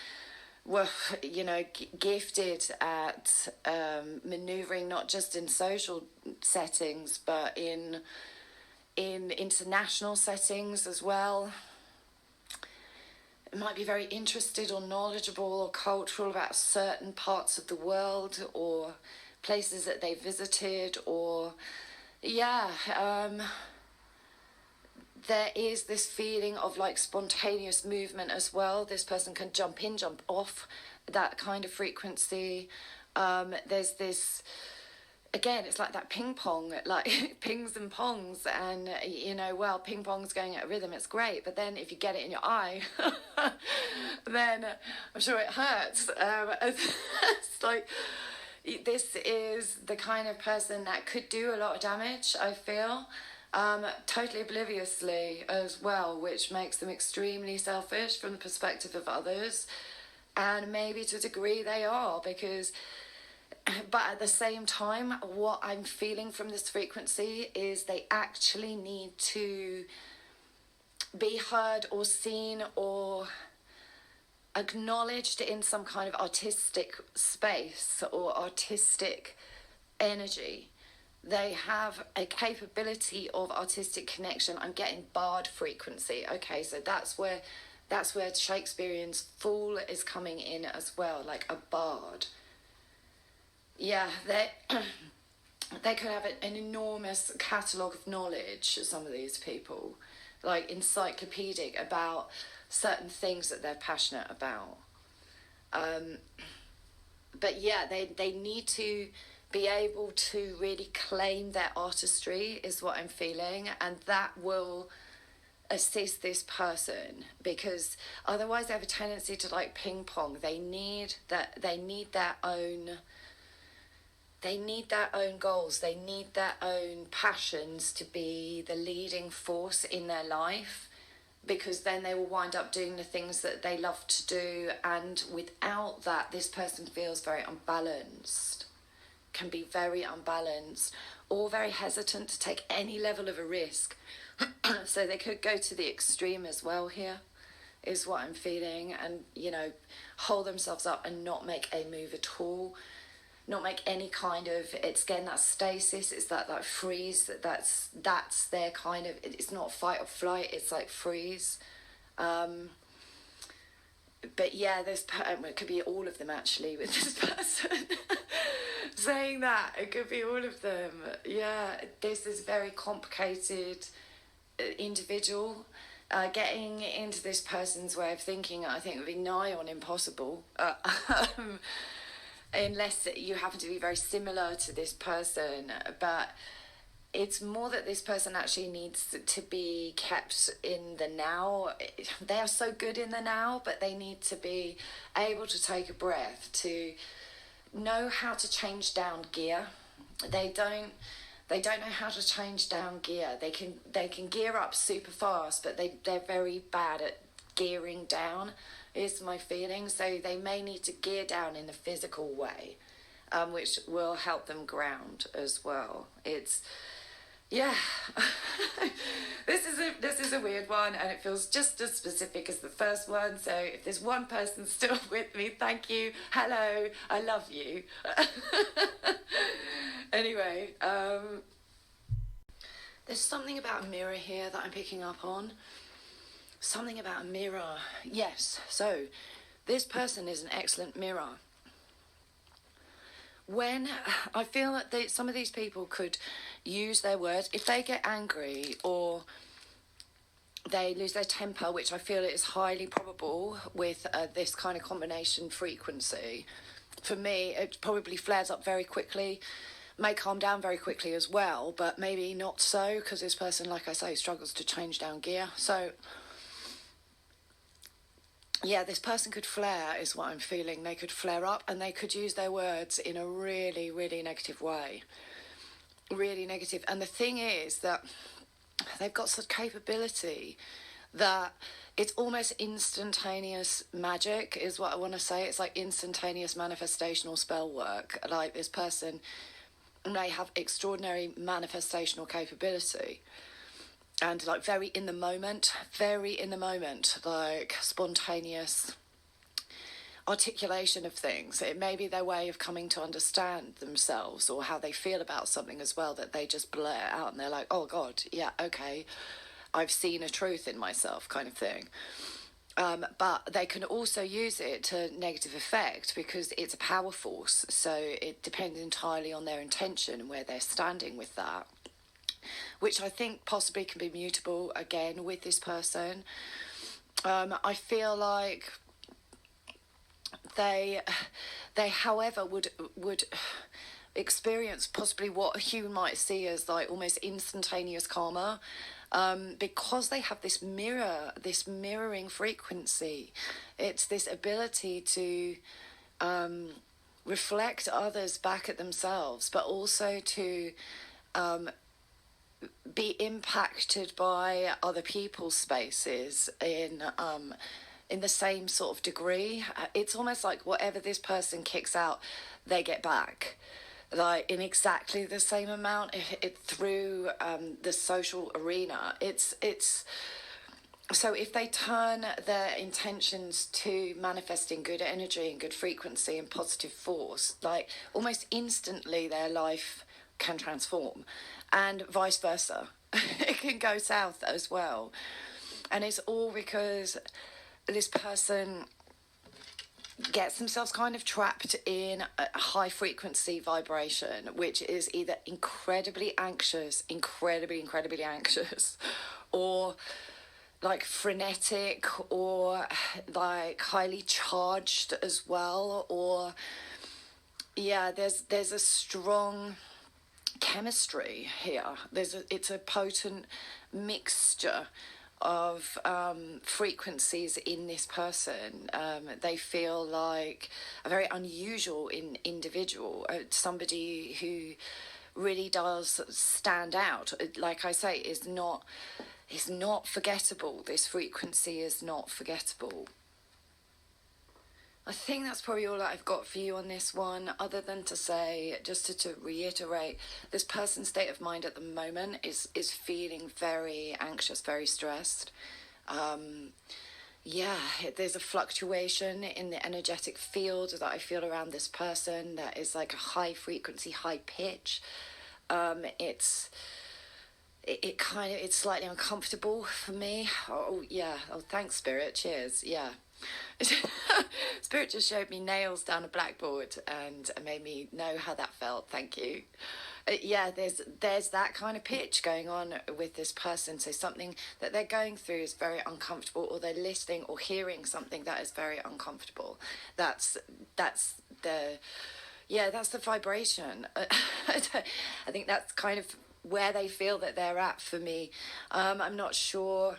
were, gifted at manoeuvring not just in social settings, but in international settings as well. Might be very interested or knowledgeable or cultural about certain parts of the world or places that they visited, or there is this feeling of like spontaneous movement as well. This person can jump in, jump off, that kind of frequency. There's this, again, it's like that ping pong, like pings and pongs, and ping pong's going at a rhythm, it's great, but then if you get it in your eye, then I'm sure it hurts. It's like, this is the kind of person that could do a lot of damage, I feel. Totally obliviously as well, which makes them extremely selfish from the perspective of others, and maybe to a degree they are, but at the same time, what I'm feeling from this frequency is they actually need to be heard or seen or acknowledged in some kind of artistic space or artistic energy. They have a capability of artistic connection. I'm getting bard frequency. Okay, so that's where Shakespearean's Fool is coming in as well, like a bard. Yeah, they could have an enormous catalogue of knowledge, some of these people, like encyclopedic about certain things that they're passionate about. But yeah, they need to be able to really claim their artistry is what I'm feeling, and that will assist this person, because otherwise they have a tendency to like ping pong. They need their own goals, they need their own passions to be the leading force in their life, because then they will wind up doing the things that they love to do, and without that this person feels very unbalanced, can be very unbalanced, or very hesitant to take any level of a risk. So they could go to the extreme as well here, is what I'm feeling, and hold themselves up and not make a move at all, not make any kind of, it's again that stasis, it's that like freeze, that's their kind of, it's not fight or flight, it's like freeze. But yeah, it could be all of them actually with this person. Saying that, it could be all of them. Yeah, this is very complicated individual. Getting into this person's way of thinking, I think, would be nigh on impossible. Unless you happen to be very similar to this person. But it's more that this person actually needs to be kept in the now. They are so good in the now, but they need to be able to take a breath, to know how to change down gear. They don't know how to change down gear. They can gear up super fast, but they're very bad at gearing down, is my feeling. So they may need to gear down in a physical way, which will help them ground as well. It's, yeah, this is a weird one, and it feels just as specific as the first one. So if there's one person still with me, thank you, hello, I love you. Anyway, there's something about a mirror here that I'm picking up on. Something about a mirror. Yes, so this person is an excellent mirror. When I feel that some of these people could use their words, if they get angry or they lose their temper, which I feel is highly probable with this kind of combination frequency. For me, it probably flares up very quickly, may calm down very quickly as well, but maybe not so, because this person, like I say, struggles to change down gear. So yeah, this person could flare, is what I'm feeling. They could flare up, and they could use their words in a really, really negative way. Really negative. And the thing is that they've got such capability that it's almost instantaneous magic, is what I want to say. It's like instantaneous manifestational spell work. Like, this person may have extraordinary manifestational capability. And like very in the moment, like spontaneous articulation of things. It may be their way of coming to understand themselves or how they feel about something as well, that they just blare out and they're like, oh God, yeah, okay, I've seen a truth in myself, kind of thing. But they can also use it to negative effect, because it's a power force. So it depends entirely on their intention and where they're standing with that, which I think possibly can be mutable again with this person. I feel like they however would experience possibly what you might see as like almost instantaneous karma, because they have this mirroring frequency. It's this ability to reflect others back at themselves, but also to be impacted by other people's spaces in the same sort of degree. It's almost like whatever this person kicks out, they get back, like in exactly the same amount through the social arena. It's so if they turn their intentions to manifesting good energy and good frequency and positive force, like almost instantly their life can transform, and vice versa. It can go south as well, and it's all because this person, gets themselves kind of trapped in a high frequency vibration, which is either incredibly incredibly anxious, or like frenetic, or like highly charged as well. Or yeah, there's a strong chemistry here. It's a potent mixture of frequencies in this person. They feel like a very unusual individual, somebody who really does stand out. Like I say, is not forgettable. This frequency is not forgettable. I think that's probably all I've got for you on this one, other than to say, just to reiterate, this person's state of mind at the moment is feeling very anxious, very stressed. Yeah, there's a fluctuation in the energetic field that I feel around this person that is like a high frequency, high pitch. It's slightly uncomfortable for me. Oh yeah. Oh, thanks, Spirit. Cheers. Yeah. Spirit just showed me nails down a blackboard and made me know how that felt. Thank you. Yeah, there's that kind of pitch going on with this person. So something that they're going through is very uncomfortable, or they're listening or hearing something that is very uncomfortable. That's the vibration. I think that's kind of where they feel that they're at for me. I'm not sure.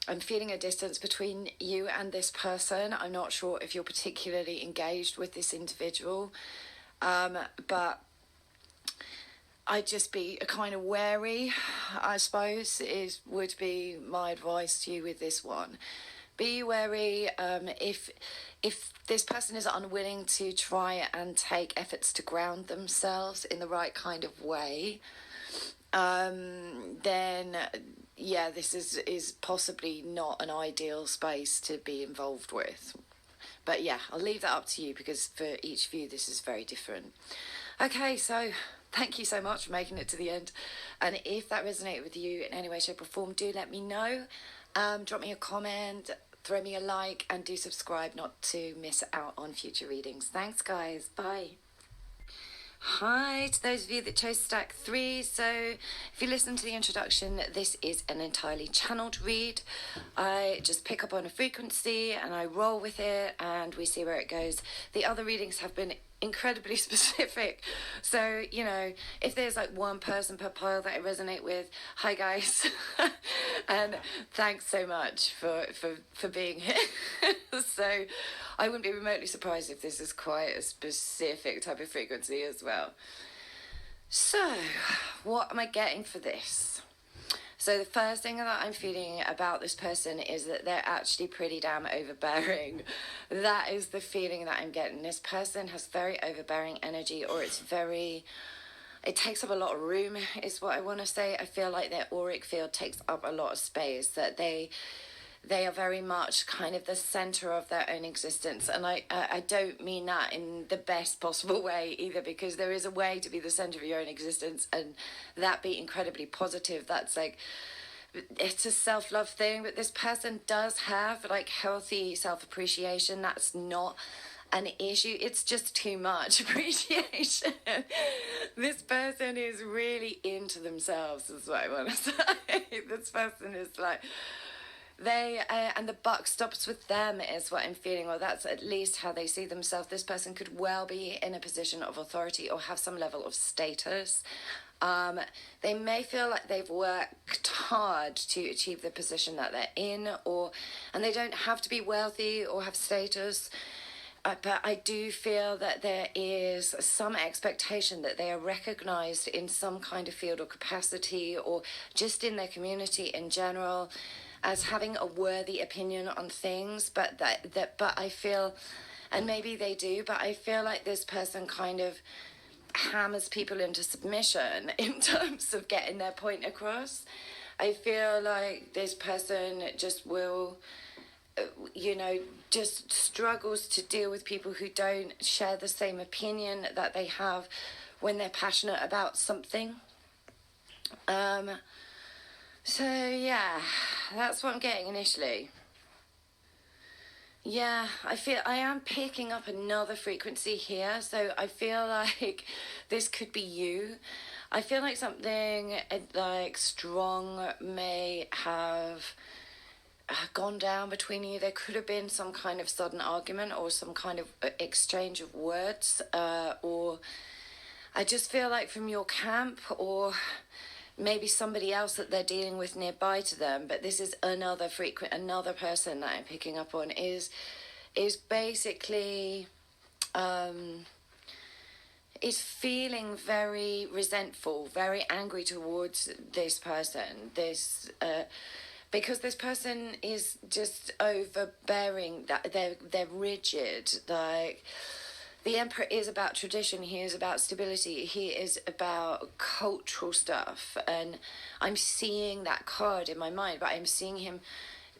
I'm feeling a distance between you and this person. I'm not sure if you're particularly engaged with this individual, but I'd just be kind of wary, I suppose, would be my advice to you with this one. Be wary. If this person is unwilling to try and take efforts to ground themselves in the right kind of way, then yeah, this is possibly not an ideal space to be involved with. But yeah, I'll leave that up to you, because for each of you this is very different. Okay, so thank you so much for making it to the end. And if that resonated with you in any way, shape or form, do let me know. Drop me a comment, throw me a like, and do subscribe not to miss out on future readings. Thanks, guys. Bye. Hi to those of you that chose stack 3. So if you listen to the introduction, this is an entirely channeled read. I just pick up on a frequency and I roll with it and we see where it goes. The other readings have been incredibly specific, so you know, if there's like one person per pile that I resonate with, hi guys. And thanks so much for being here. So I wouldn't be remotely surprised if this is quite a specific type of frequency as well. So what am I getting for this? So the first thing that I'm feeling about this person is that they're actually pretty damn overbearing. That is the feeling that I'm getting. This person has very overbearing energy, or it takes up a lot of room, is what I want to say. I feel like their auric field takes up a lot of space, that they are very much kind of the center of their own existence. And I don't mean that in the best possible way either, because there is a way to be the center of your own existence and that be incredibly positive. That's like, it's a self-love thing, but this person does have like healthy self-appreciation. That's not an issue. It's just too much appreciation. This person is really into themselves, is what I want to say. This person is like, and the buck stops with them, is what I'm feeling, or that's at least how they see themselves. This person could well be in a position of authority or have some level of status. They may feel like they've worked hard to achieve the position that they're in, and they don't have to be wealthy or have status. But I do feel that there is some expectation that they are recognized in some kind of field or capacity, or just in their community in general, as having a worthy opinion on things. But I feel, and maybe they do, but I feel like this person kind of hammers people into submission in terms of getting their point across. I feel like this person just will, just struggles to deal with people who don't share the same opinion that they have when they're passionate about something. So yeah, that's what I'm getting initially. Yeah, I am picking up another frequency here, so I feel like this could be you. I feel like something like strong may have gone down between you. There could have been some kind of sudden argument or some kind of exchange of words, or I just feel like from your camp or maybe somebody else that they're dealing with nearby to them, but this is another person that I'm picking up on is basically is feeling very resentful, very angry towards this person. Because this person is just overbearing, that they're rigid. Like, the emperor is about tradition, he is about stability, he is about cultural stuff, and I'm seeing that card in my mind, but I'm seeing him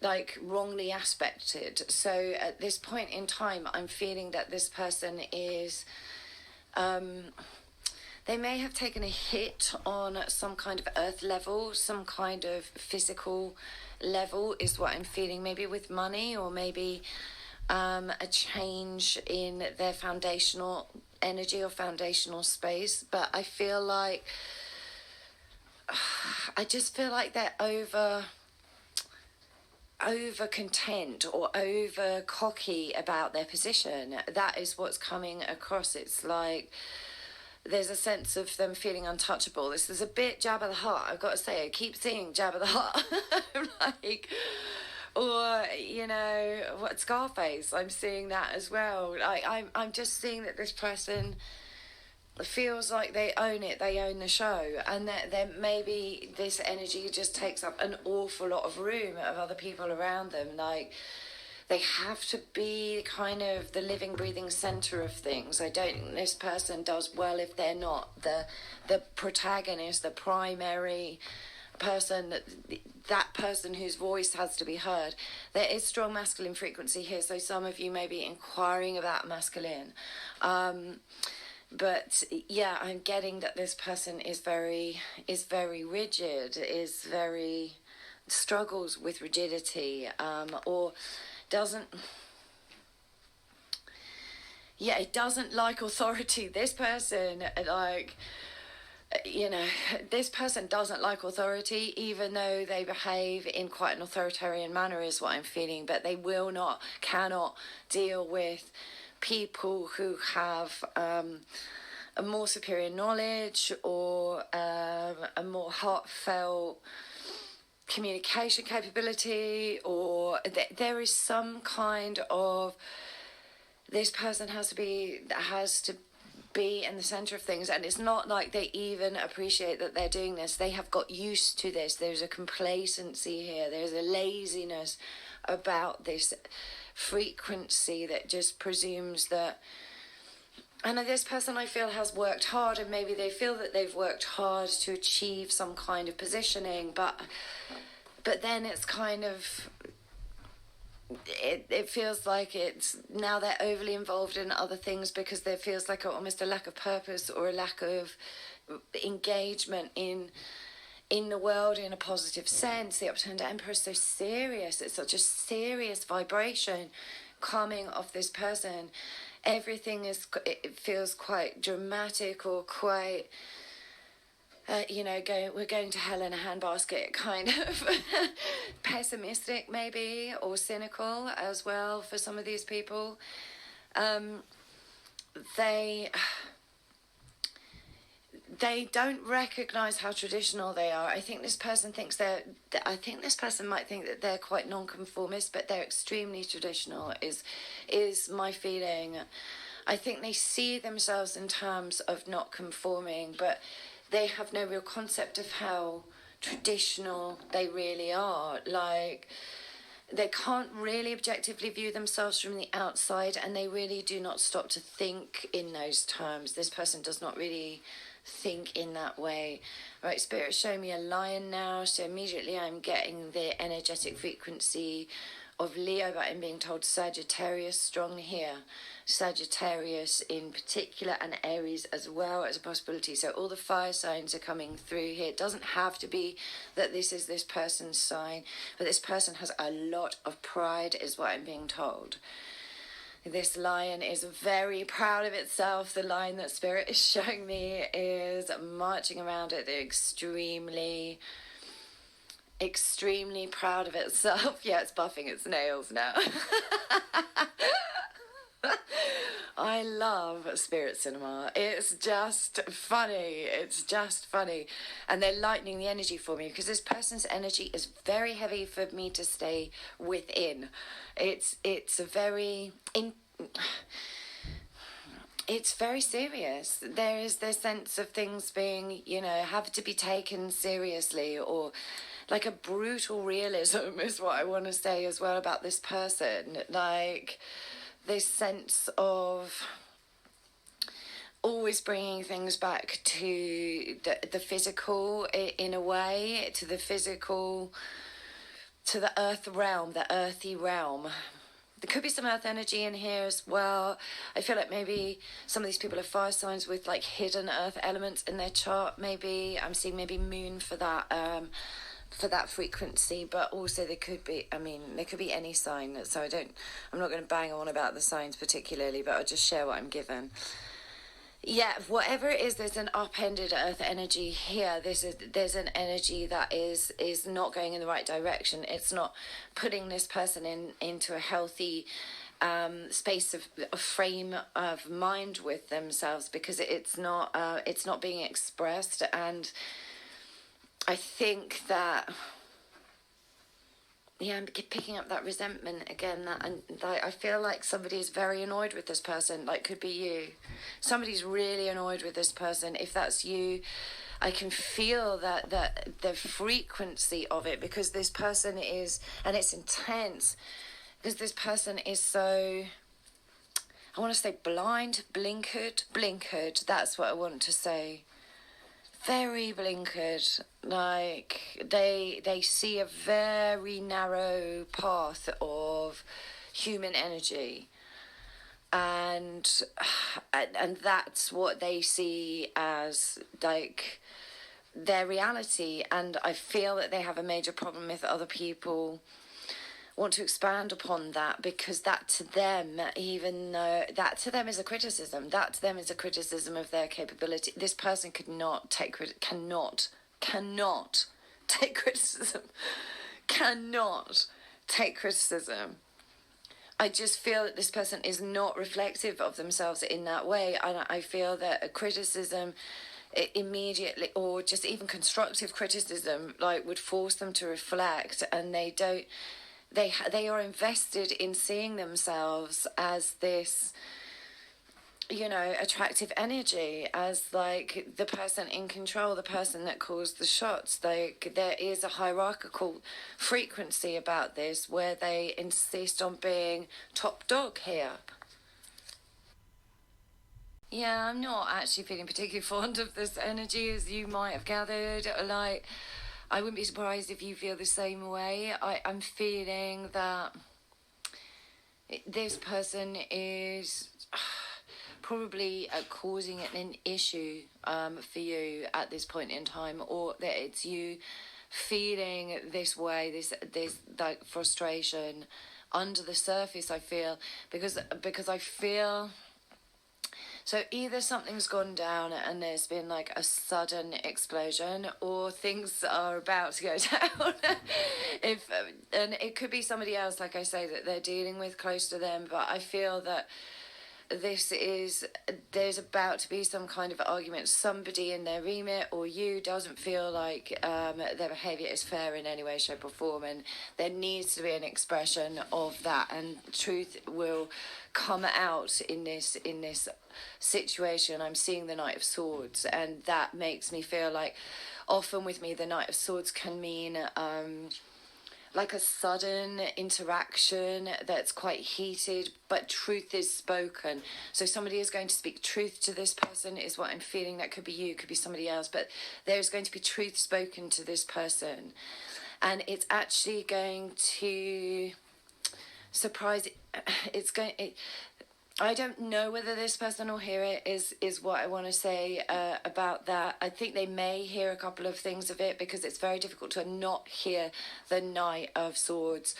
like wrongly aspected. So at this point in time, I'm feeling that this person is they may have taken a hit on some kind of earth level, some kind of physical level is what I'm feeling, maybe with money, or maybe a change in their foundational energy or foundational space. But I feel like I just feel like they're over content or over cocky about their position. That is what's coming across. It's like there's a sense of them feeling untouchable. This is a bit Jabba the Hutt, I've got to say. I keep seeing Jabba the Hutt. Like, or, you know, what, Scarface, I'm seeing that as well. I'm just seeing that this person feels like they own it, they own the show, and that maybe this energy just takes up an awful lot of room of other people around them. Like, they have to be kind of the living, breathing center of things. I don't think this person does well if they're not the protagonist, the primary person, that person whose voice has to be heard. There is strong masculine frequency here, so some of you may be inquiring about masculine. But yeah, I'm getting that this person is very rigid, is very struggles with rigidity, or doesn't it doesn't like authority. This person, like, you know, this person doesn't like authority, even though they behave in quite an authoritarian manner, is what I'm feeling. But they cannot deal with people who have a more superior knowledge, or a more heartfelt communication capability, or there is some kind of, this person has to be in the center of things, and it's not like they even appreciate that they're doing this. They have got used to this. There's a complacency here, there's a laziness about this frequency that just presumes that. And this person, I feel, has worked hard, and maybe they feel that they've worked hard to achieve some kind of positioning, but then it's kind of, it feels like it's now they're overly involved in other things, because there feels like almost a lack of purpose or a lack of engagement in the world in a positive sense. The upturned emperor is so serious. It's such a serious vibration coming off this person. Everything it feels quite dramatic, or quite we're going to hell in a handbasket, kind of pessimistic maybe, or cynical as well for some of these people. They don't recognize how traditional they are. I think this person might think that they're quite non-conformist, but they're extremely traditional, is my feeling. I think they see themselves in terms of not conforming, but they have no real concept of how traditional they really are. Like, they can't really objectively view themselves from the outside, and they really do not stop to think in those terms. This person does not really think in that way. Right, Spirit, show me a lion now. So immediately I'm getting the energetic frequency of Leo, but I'm being told Sagittarius strong here. Sagittarius in particular, and Aries as well as a possibility. So all the fire signs are coming through here. It doesn't have to be that this is this person's sign, but this person has a lot of pride is what I'm being told. This lion is very proud of itself. The lion that Spirit is showing me is marching around it extremely proud of itself. Yeah, it's buffing its nails now. I love Spirit Cinema. It's just funny. It's just funny. And they're lightening the energy for me because this person's energy is very heavy for me to stay within. It's very serious. There is this sense of things being, have to be taken seriously, or like a brutal realism is what I want to say as well about this person. Like this sense of always bringing things back to the physical in a way, to the physical, to the earth realm, the earthy realm. There could be some earth energy in here as well. I feel like maybe some of these people are fire signs with like hidden earth elements in their chart. Maybe I'm seeing maybe moon for that frequency, but also there could be any sign. So I'm not going to bang on about the signs particularly, but I'll just share what I'm given. Yeah, whatever it is, there's an upended earth energy here. There's an energy that is not going in the right direction. It's not putting this person into a healthy space of frame of mind with themselves, because it's not being expressed. And I think that, yeah, I'm picking up that resentment again. I feel like somebody is very annoyed with this person. Like, could be you. Somebody's really annoyed with this person. If that's you, I can feel that the frequency of it, because this person is, and it's intense, because this person is so, I want to say blind, blinkered. That's what I want to say. Very blinkered, like they see a very narrow path of human energy, and that's what they see as like their reality. And I feel that they have a major problem if other people want to expand upon that, because that to them, even though that to them is a criticism, that to them is a criticism of their capability. This person cannot take criticism, cannot take criticism. I just feel that this person is not reflective of themselves in that way, and I feel that a criticism immediately, or just even constructive criticism, like would force them to reflect, and they don't. They are invested in seeing themselves as this, attractive energy, as like the person in control, the person that calls the shots. Like there is a hierarchical frequency about this where they insist on being top dog here. Yeah, I'm not actually feeling particularly fond of this energy, as you might have gathered. Like, I wouldn't be surprised if you feel the same way. I'm feeling that this person is probably causing an issue for you at this point in time, or that it's you feeling this way, this like frustration under the surface. I feel because I feel. So either something's gone down and there's been like a sudden explosion, or things are about to go down. And it could be somebody else, like I say, that they're dealing with close to them. But I feel that there's about to be some kind of argument. Somebody in their remit or you doesn't feel like their behaviour is fair in any way, shape or form, and there needs to be an expression of that, and truth will come out in this situation. I'm seeing the Knight of Swords, and that makes me feel like often with me the Knight of Swords can mean like a sudden interaction that's quite heated, but truth is spoken. So somebody is going to speak truth to this person, is what I'm feeling. That could be you, could be somebody else, but there's going to be truth spoken to this person. And it's actually going to surprise. I don't know whether this person will hear it, is what I want to say about that. I think they may hear a couple of things of it, because it's very difficult to not hear the Knight of Swords.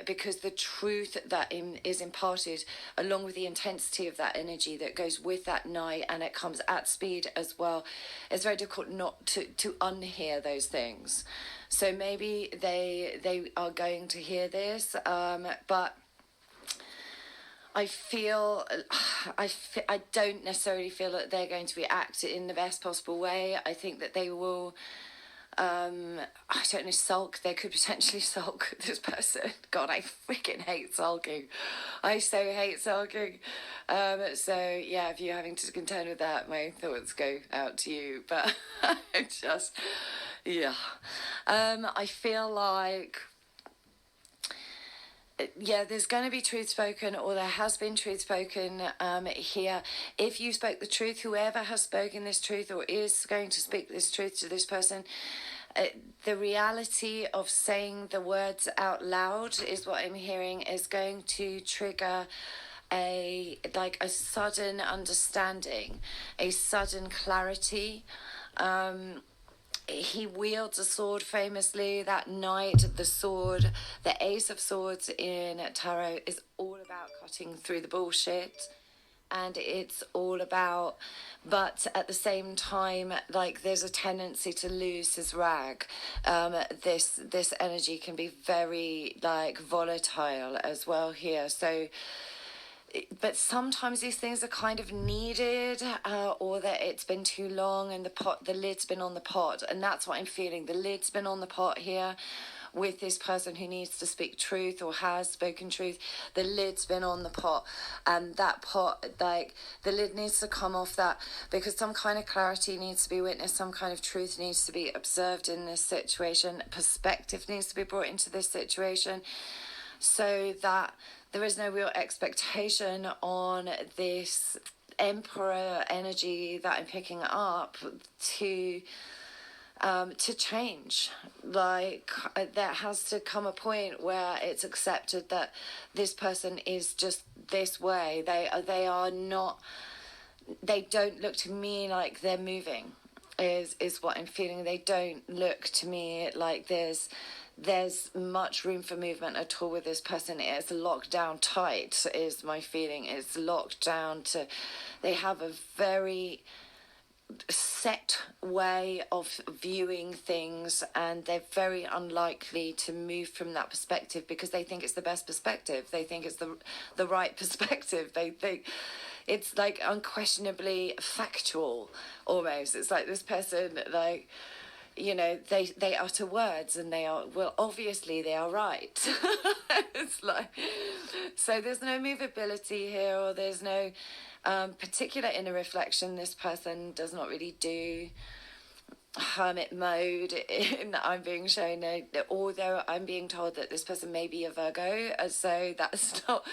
Because the truth that is imparted, along with the intensity of that energy that goes with that Knight, and it comes at speed as well, it's very difficult not to unhear those things. So maybe they are going to hear this, but I don't necessarily feel that they're going to be acted in the best possible way. I think that they will, I don't know, sulk. They could potentially sulk, this person. God, I freaking hate sulking. I so hate sulking. So yeah, if you're having to contend with that, my thoughts go out to you. But I feel like, yeah, there's going to be truth spoken, or there has been truth spoken here. If you spoke the truth, whoever has spoken this truth or is going to speak this truth to this person, the reality of saying the words out loud is what I'm hearing is going to trigger a sudden understanding, a sudden clarity. He wields a sword famously. That knight, the sword, the ace of swords in tarot is all about cutting through the bullshit. And it's all about, but at the same time, like, there's a tendency to lose his rag. This energy can be very, like, volatile as well here. So, but sometimes these things are kind of needed, or that it's been too long and the lid's been on the pot, and that's what I'm feeling. The lid's been on the pot here with this person who needs to speak truth or has spoken truth. The lid's been on the pot, and that pot, like, the lid needs to come off that, because some kind of clarity needs to be witnessed, some kind of truth needs to be observed in this situation, perspective needs to be brought into this situation, so that there is no real expectation on this Emperor energy that I'm picking up to change. Like, there has to come a point where it's accepted that this person is just this way. They are not. They don't look to me like they're moving. Is what I'm feeling. They don't look to me like there's much room for movement at all with this person. It's locked down tight, is my feeling. It's locked down to, they have a very set way of viewing things, and they're very unlikely to move from that perspective, because they think it's the best perspective. They think it's the right perspective. They think it's, like, unquestionably factual, almost. It's like this person, like, you know, they utter words, and they are, well, obviously they are right. It's like, so there's no movability here, or there's no particular inner reflection. This person does not really do hermit mode I'm being shown, although I'm being told that this person may be a Virgo, so that's not,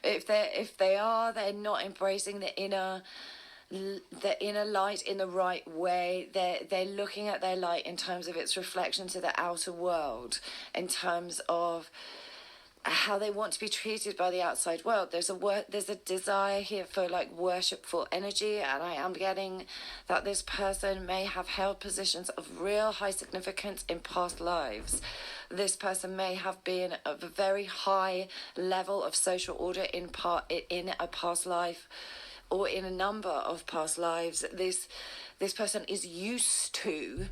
if they are, they're not embracing the inner light in the right way. They're looking at their light in terms of its reflection to the outer world, in terms of how they want to be treated by the outside world. There's a desire here for, like, worshipful energy, and I am getting that this person may have held positions of real high significance in past lives. This person may have been of a very high level of social order in a past life, or in a number of past lives. This person is used to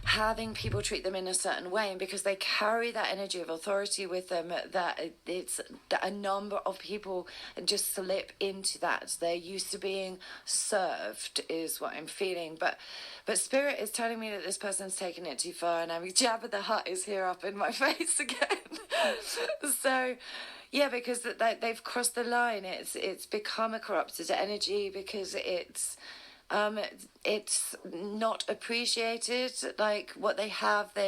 having people treat them in a certain way, and because they carry that energy of authority with them, that it's a number of people just slip into that. They're used to being served, is what I'm feeling. But Spirit is telling me that this person's taken it too far, and I mean, Jabba the Hutt is here up in my face again. So yeah, because they've crossed the line. It's become a corrupted energy, because it's not appreciated. Like, what they have, they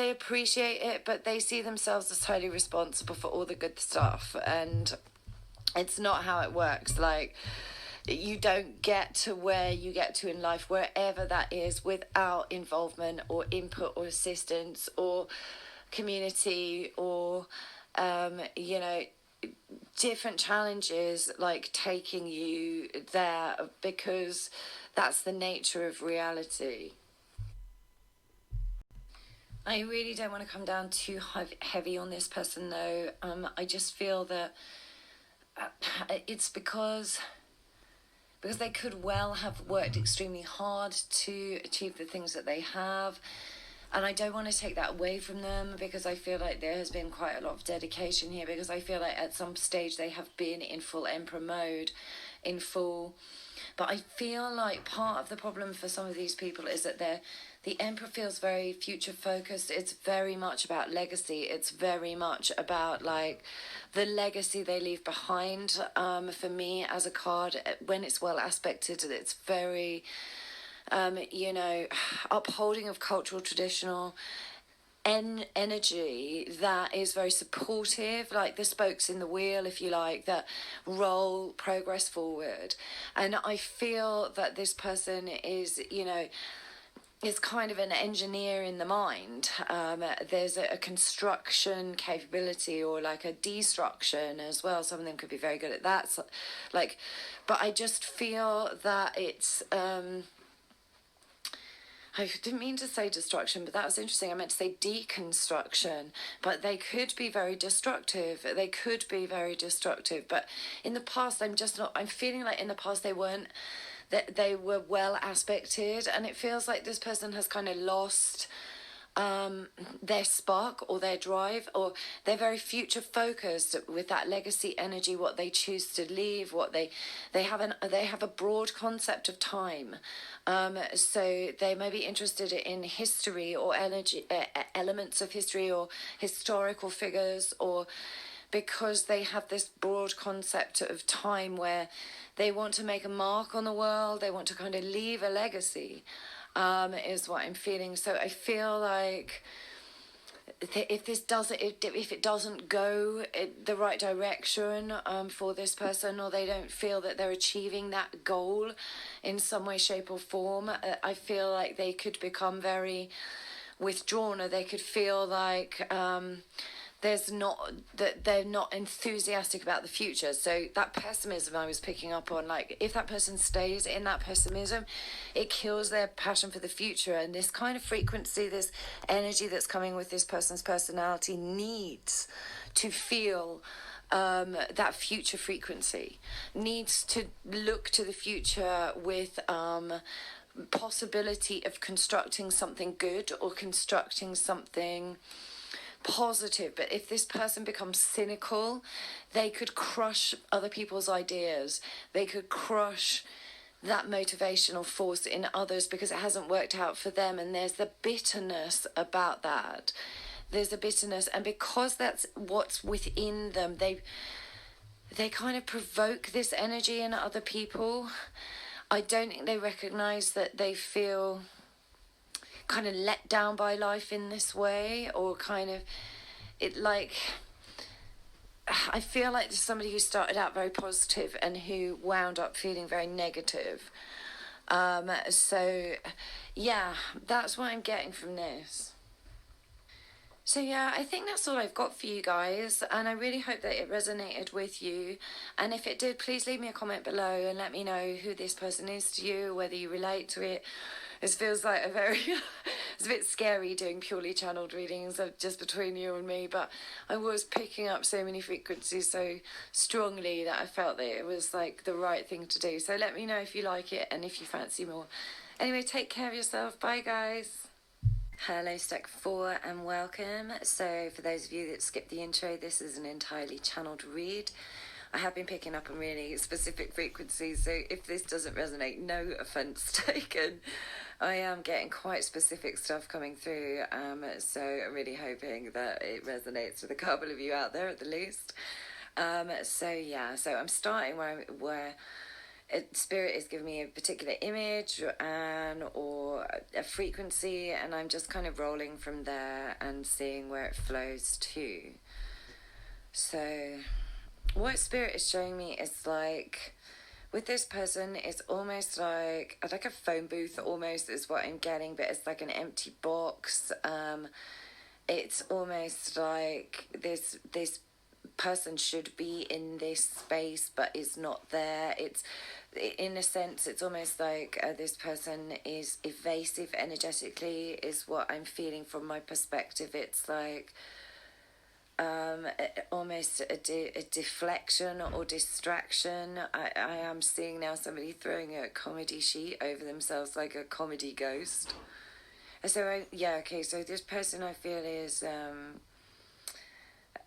appreciate it, but they see themselves as totally responsible for all the good stuff, and it's not how it works. Like, you don't get to where you get to in life, wherever that is, without involvement or input or assistance or community, or you know, different challenges like taking you there, because that's the nature of reality. I really don't want to come down too heavy on this person though. I just feel that it's because they could well have worked extremely hard to achieve the things that they have. And I don't want to take that away from them, because I feel like there has been quite a lot of dedication here, because I feel like at some stage they have been in full emperor mode, in full. But I feel like part of the problem for some of these people is that the emperor feels very future focused. It's very much about legacy. It's very much about like the legacy they leave behind. For me as a card, when it's well aspected, it's very you know, upholding of cultural traditional energy that is very supportive, like the spokes in the wheel, if you like, that roll progress forward. And I feel that this person is, you know, is kind of an engineer in the mind. There's a construction capability, or like a destruction as well. Some of them could be very good at that. So, like, but I just feel that it's I didn't mean to say destruction, but that was interesting. I meant to say deconstruction, but they could be very destructive. They could be very destructive. But in the past, I'm feeling like in the past they weren't, that they were well aspected. And it feels like this person has kind of lost their spark or their drive, or they're very future focused with that legacy energy, what they choose to leave, what they have a broad concept of time. So they may be interested in history or elements of history or historical figures, or because they have this broad concept of time where they want to make a mark on the world, they want to kind of leave a legacy, is what I'm feeling. So I feel like if it doesn't go in the right direction for this person, or they don't feel that they're achieving that goal in some way, shape or form, I feel like they could become very withdrawn, or they could feel like they're not enthusiastic about the future. So that pessimism I was picking up on, like if that person stays in that pessimism, it kills their passion for the future. And this kind of frequency, this energy that's coming with this person's personality, needs to feel that future frequency, needs to look to the future with possibility of constructing something good or constructing something positive. But if this person becomes cynical, they could crush other people's ideas. They could crush that motivational force in others because it hasn't worked out for them. And there's the bitterness about that. There's a bitterness, and because that's what's within them, they kind of provoke this energy in other people. I don't think they recognize that they feel kind of let down by life in this way, or kind of it like I feel like there's somebody who started out very positive and who wound up feeling very negative. So yeah, that's what I'm getting from this. So yeah, I think that's all I've got for you guys, and I really hope that it resonated with you. And if it did, please leave me a comment below and let me know who this person is to you, whether you relate to it. This feels like it's a bit scary doing purely channeled readings just between you and me, but I was picking up so many frequencies so strongly that I felt that it was like the right thing to do. So let me know if you like it and if you fancy more. Anyway, take care of yourself. Bye guys. Hello Stack 4 and welcome. So for those of you that skipped the intro, this is an entirely channeled read. I have been picking up on really specific frequencies, so if this doesn't resonate, no offence taken. I am getting quite specific stuff coming through, so I'm really hoping that it resonates with a couple of you out there at the least. So yeah, so I'm starting where Spirit is giving me a particular image or a frequency, and I'm just kind of rolling from there and seeing where it flows to. So what Spirit is showing me is like, with this person, it's almost like a phone booth almost is what I'm getting, but it's like an empty box. it's almost like this person should be in this space but is not there. It's, in a sense, it's almost like this person is evasive energetically, is what I'm feeling from my perspective. It's like almost a deflection or distraction. I am seeing now somebody throwing a comedy sheet over themselves like a comedy ghost. So so this person I feel is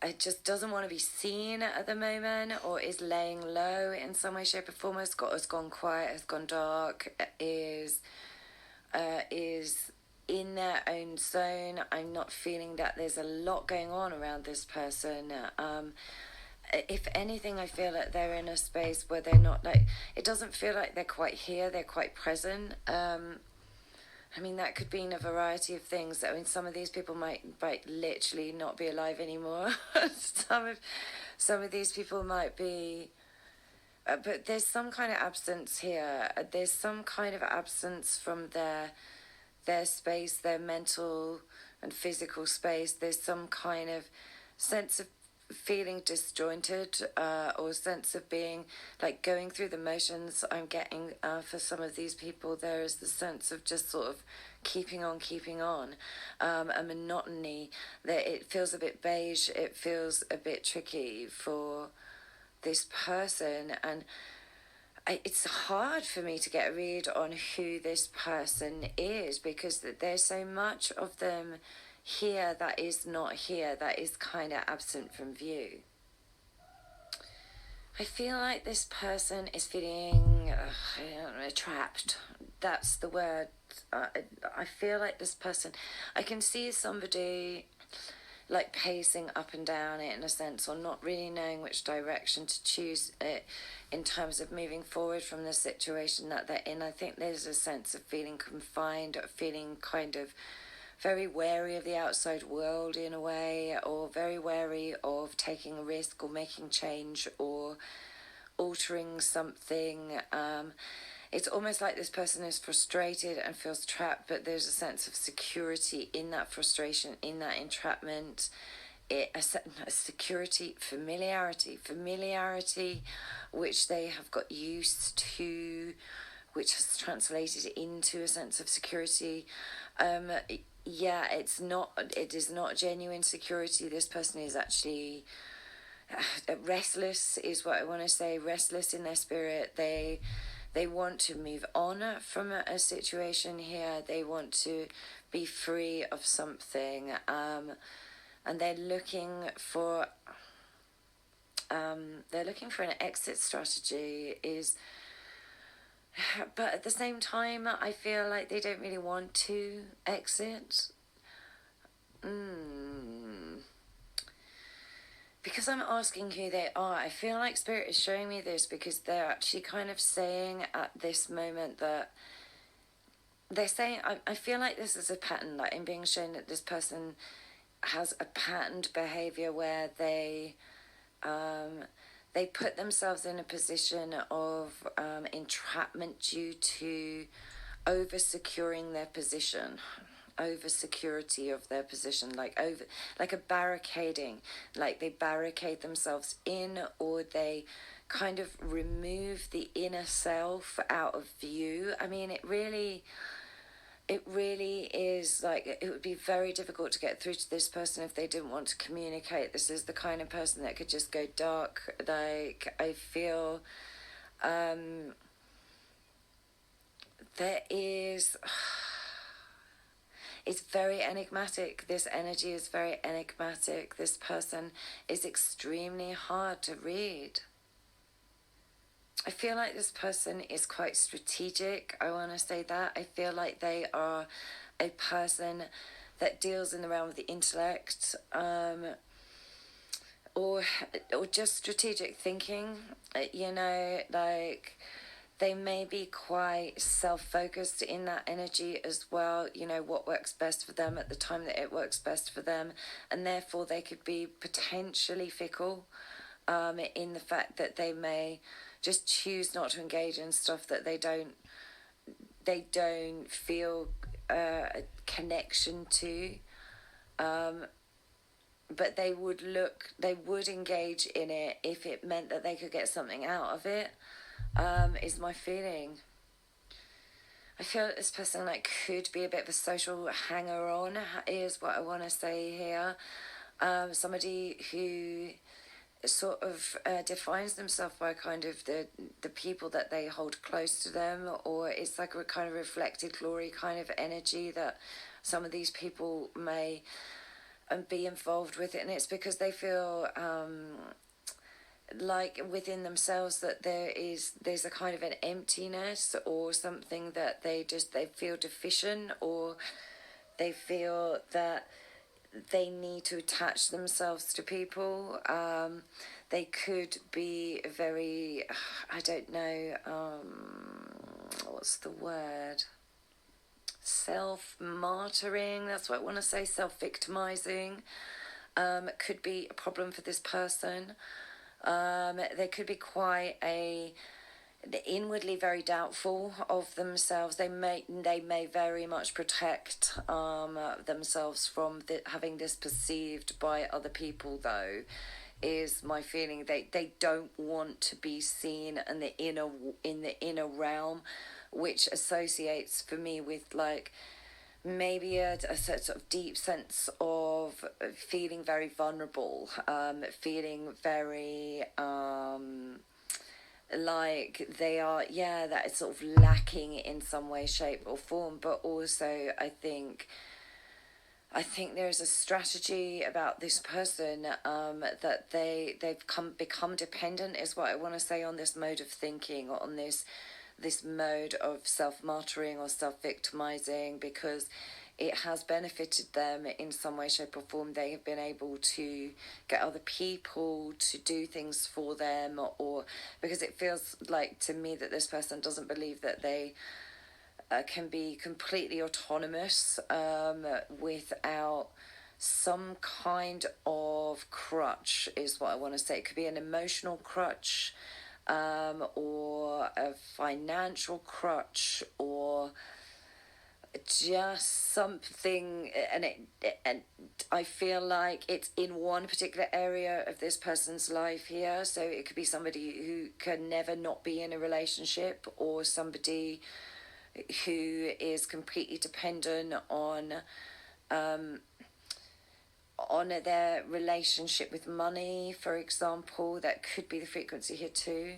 it just doesn't want to be seen at the moment, or is laying low in some way, shape, or form. Has gone quiet, has gone dark, is in their own zone. I'm not feeling that there's a lot going on around this person. If anything, I feel like they're in a space where they're not like, it doesn't feel like they're quite here, they're quite present. I mean, that could mean a variety of things. I mean, some of these people might literally not be alive anymore. some of these people might be, but there's some kind of absence here. There's some kind of absence from their space, their mental and physical space. There's some kind of sense of feeling disjointed, or sense of being like going through the motions. I'm getting for some of these people, there is the sense of just sort of keeping on, a monotony that it feels a bit beige, it feels a bit tricky for this person. And it's hard for me to get a read on who this person is, because there's so much of them here that is not here, that is kind of absent from view. I feel like this person is feeling trapped. That's the word. I feel like this person, I can see somebody like pacing up and down it in a sense, or not really knowing which direction to choose it in terms of moving forward from the situation that they're in. I think there's a sense of feeling confined, feeling kind of very wary of the outside world in a way, or very wary of taking a risk or making change or altering something. It's almost like this person is frustrated and feels trapped, but there's a sense of security in that frustration, in that entrapment. A security, familiarity, which they have got used to, which has translated into a sense of security. It is not genuine security. This person is actually restless, is what I want to say, restless in their spirit. They want to move on from a situation here. They want to be free of something, and they're looking for an exit strategy. But at the same time, I feel like they don't really want to exit. Because I'm asking who they are, I feel like Spirit is showing me this because they're actually kind of saying at this moment that they're saying, I feel like this is a pattern, like I'm being shown that this person has a patterned behavior where they put themselves in a position of entrapment due to over-securing their position, over-security of their position, like a barricading, like they barricade themselves in, or they kind of remove the inner self out of view. I mean, it really is like, it would be very difficult to get through to this person if they didn't want to communicate. This is the kind of person that could just go dark. Like, I feel there is, it's very enigmatic. This energy is very enigmatic. This person is extremely hard to read. I feel like this person is quite strategic. I want to say that. I feel like they are a person that deals in the realm of the intellect, or just strategic thinking. Like they may be quite self-focused in that energy as well. What works best for them at the time that it works best for them, and therefore they could be potentially fickle, in the fact that they may just choose not to engage in stuff that they don't feel a connection to. But they would engage in it if it meant that they could get something out of it, is my feeling. I feel that this person like could be a bit of a social hanger-on, is what I want to say here. Somebody who sort of defines themselves by kind of the people that they hold close to them, or it's like a kind of reflected glory kind of energy that some of these people may be involved with it, and it's because they feel like within themselves that there's a kind of an emptiness or something that they feel deficient, or they feel that they need to attach themselves to people. They could be very, I don't know, what's the word? Self-martyring, that's what I want to say, self-victimizing. Could be a problem for this person. They could be quite inwardly very doubtful of themselves. They may very much protect themselves from having this perceived by other people, though, is my feeling. They don't want to be seen in the inner realm, which associates for me with like maybe a sort of deep sense of feeling very vulnerable, feeling very like they are, that is sort of lacking in some way, shape or form. But also I think there's a strategy about this person, that they've become dependent, is what I want to say, on this mode of thinking, or on this mode of self-martyring or self-victimizing, because it has benefited them in some way, shape or form. They have been able to get other people to do things for them, or because it feels like to me that this person doesn't believe that they can be completely autonomous without some kind of crutch, is what I want to say. It could be an emotional crutch, or a financial crutch, or just something, and I feel like it's in one particular area of this person's life here. So it could be somebody who can never not be in a relationship, or somebody who is completely dependent on their relationship with money, for example. That could be the frequency here too.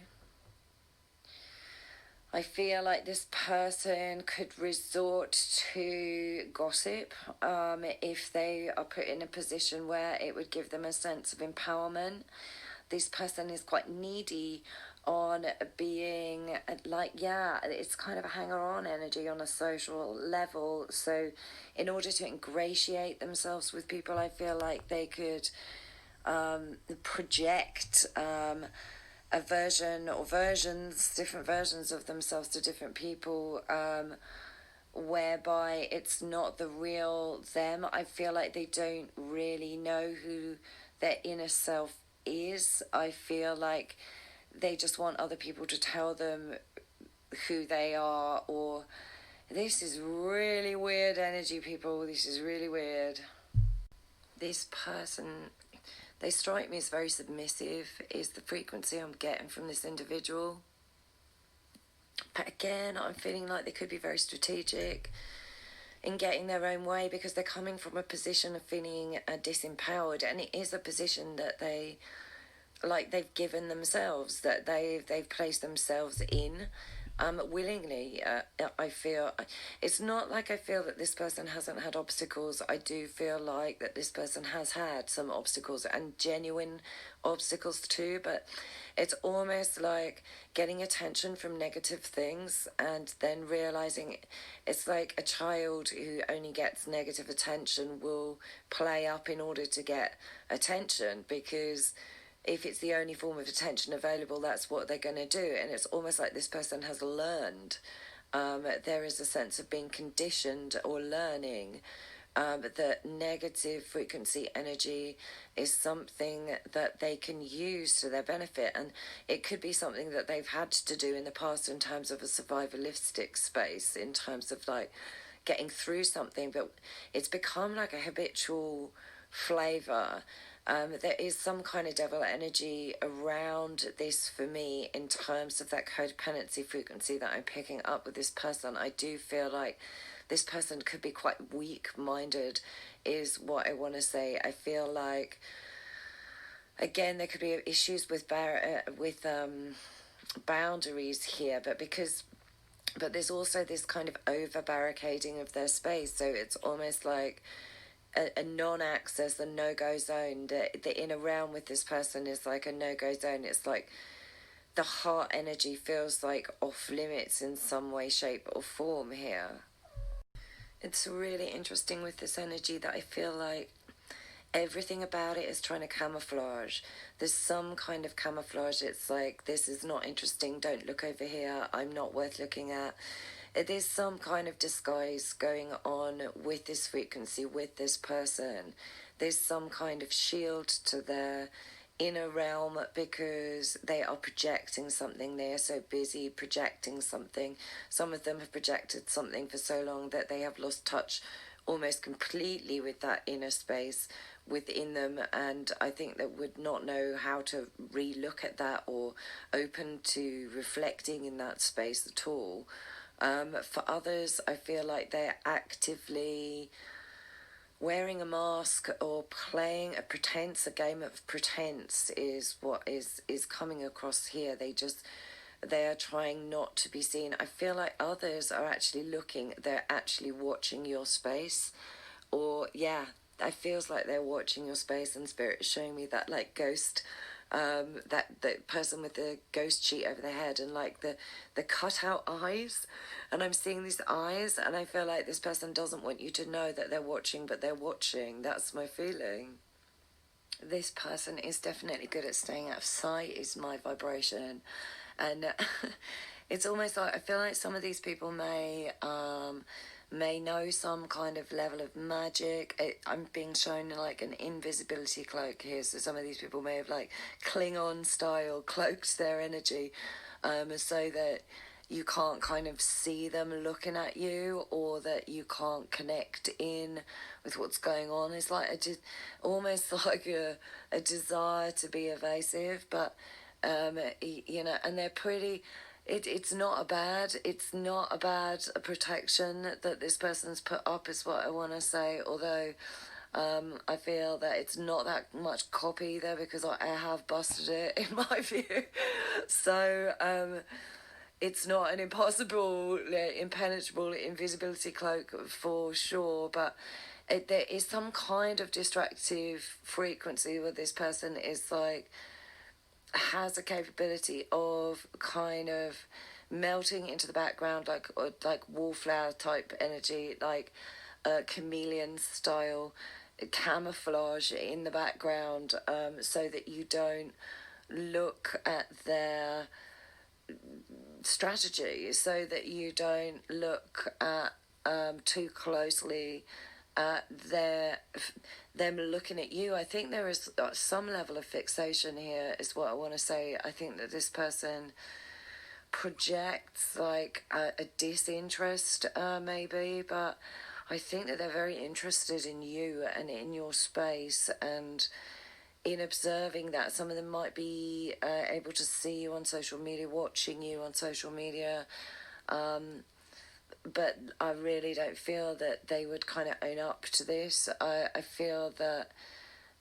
I feel like this person could resort to gossip if they are put in a position where it would give them a sense of empowerment. This person is quite needy on being it's kind of a hanger-on energy on a social level. So in order to ingratiate themselves with people, I feel like they could project a version or different versions of themselves to different people, whereby it's not the real them. I feel like they don't really know who their inner self is. I feel like they just want other people to tell them who they are, or this is really weird energy, people. This is really weird. This person, they strike me as very submissive, is the frequency I'm getting from this individual. But again, I'm feeling like they could be very strategic in getting their own way, because they're coming from a position of feeling disempowered, and it is a position that they've given themselves, that they've placed themselves in willingly. I feel it's not like I feel that this person hasn't had obstacles. I do feel like that this person has had some obstacles, and genuine obstacles too, but it's almost like getting attention from negative things and then realizing it's like a child who only gets negative attention will play up in order to get attention, because if it's the only form of attention available, that's what they're going to do. And it's almost like this person has learned. There is a sense of being conditioned or learning that negative frequency energy is something that they can use to their benefit. And it could be something that they've had to do in the past in terms of a survivalistic space, in terms of like getting through something, but it's become like a habitual flavor. There is some kind of devil energy around this for me in terms of that codependency frequency that I'm picking up with this person. I do feel like this person could be quite weak-minded, is what I want to say. I feel like, again, there could be issues with boundaries here, but there's also this kind of over barricading of their space. So it's almost like a non-access, a no-go zone. The inner realm with this person is like a no-go zone. It's like the heart energy feels like off limits in some way, shape or form here. It's really interesting with this energy that I feel like everything about it is trying to camouflage. There's some kind of camouflage. It's like, this is not interesting, don't look over here, I'm not worth looking at. There's some kind of disguise going on with this frequency, with this person. There's some kind of shield to their inner realm because they are projecting something. They are so busy projecting something. Some of them have projected something for so long that they have lost touch almost completely with that inner space within them, and I think that would not know how to re-look at that or open to reflecting in that space at all. For others, I feel like they're actively wearing a mask or playing a pretense. A game of pretense is what is coming across here. They are trying not to be seen. I feel like others are actually looking, they're actually watching your space. Or, yeah, it feels like they're watching your space, and Spirit is showing me that, like, ghost, that person with the ghost sheet over their head and, like, the cutout eyes. And I'm seeing these eyes, and I feel like this person doesn't want you to know that they're watching, but they're watching. That's my feeling. This person is definitely good at staying out of sight, is my vibration. And it's almost like, I feel like some of these people may know some kind of level of magic. I'm being shown like an invisibility cloak here, so some of these people may have like Klingon style cloaked their energy, so that you can't kind of see them looking at you, or that you can't connect in with what's going on. It's like almost like a desire to be evasive, but you know, and they're pretty. It's not a bad protection that this person's put up, is what I want to say. Although I feel that it's not that much copy there, because I have busted it in my view. So it's not an impossible, impenetrable invisibility cloak for sure, but there is some kind of distractive frequency where this person is like, has a capability of kind of melting into the background, like wallflower type energy, like chameleon style camouflage in the background, so that you don't look at their strategy, so that you don't look at too closely at them looking at you. I think there is some level of fixation here, is what I want to say. I think that this person projects like a disinterest, maybe, but I think that they're very interested in you and in your space, and in observing that. Some of them might be able to see you on social media, watching you on social media, but I really don't feel that they would kind of own up to this. I feel that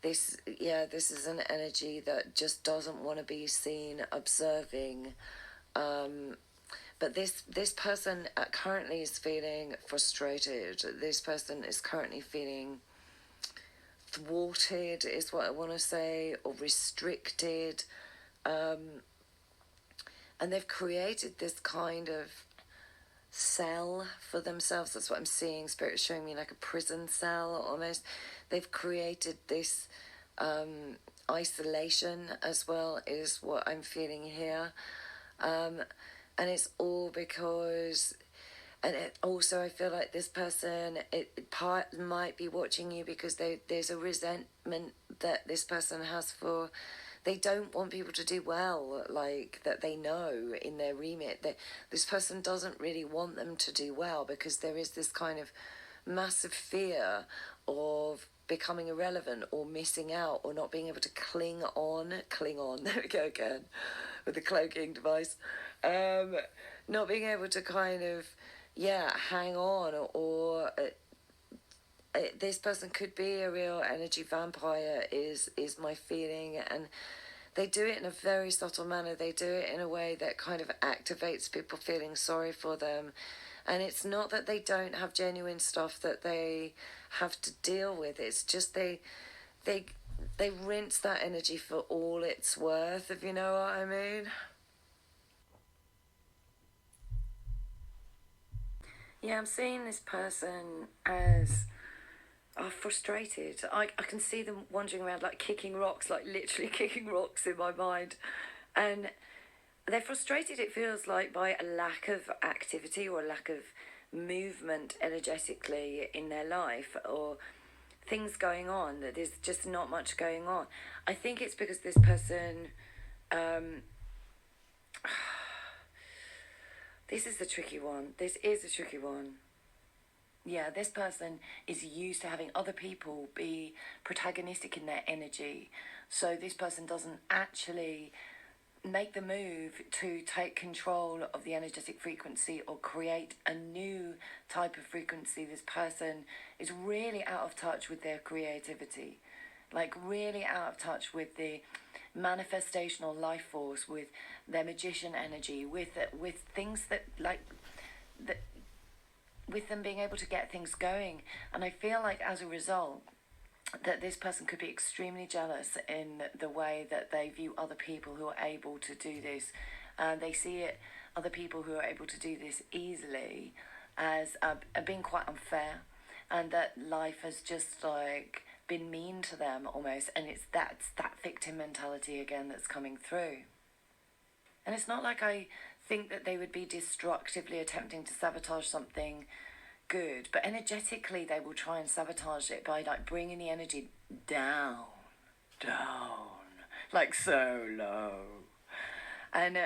this is an energy that just doesn't want to be seen observing. But this person currently is feeling frustrated. This person is currently feeling thwarted, is what I want to say, or restricted. And they've created this kind of cell for themselves. That's what I'm seeing. Spirit is showing me like a prison cell almost. They've created this isolation as well, is what I'm feeling here. And it's all because, and also I feel like this person might be watching you because there's a resentment that this person has for they don't want people to do well, like that they know in their remit that this person doesn't really want them to do well, because there is this kind of massive fear of becoming irrelevant or missing out or not being able to cling on, there we go again with the cloaking device, not being able to kind of, hang on, or this person could be a real energy vampire, is my feeling. And they do it in a very subtle manner. They do it in a way that kind of activates people feeling sorry for them. And it's not that they don't have genuine stuff that they have to deal with. It's just they rinse that energy for all it's worth, if you know what I mean. Yeah, I'm seeing this person as frustrated. I can see them wandering around like kicking rocks, like literally kicking rocks in my mind. And they're frustrated, it feels like, by a lack of activity or a lack of movement energetically in their life, or things going on, that there's just not much going on. I think it's because this person, this is a tricky one. Yeah, this person is used to having other people be protagonistic in their energy. So this person doesn't actually make the move to take control of the energetic frequency or create a new type of frequency. This person is really out of touch with their creativity, like really out of touch with the manifestational life force, with their magician energy, with things that, like, that, with them being able to get things going. And I feel like as a result that this person could be extremely jealous in the way that they view other people who are able to do this. They see it, other people who are able to do this easily, as being quite unfair, and that life has just like been mean to them almost. And it's that victim mentality again that's coming through. And it's not like I think that they would be destructively attempting to sabotage something good, but energetically they will try and sabotage it by like bringing the energy down, like so low. And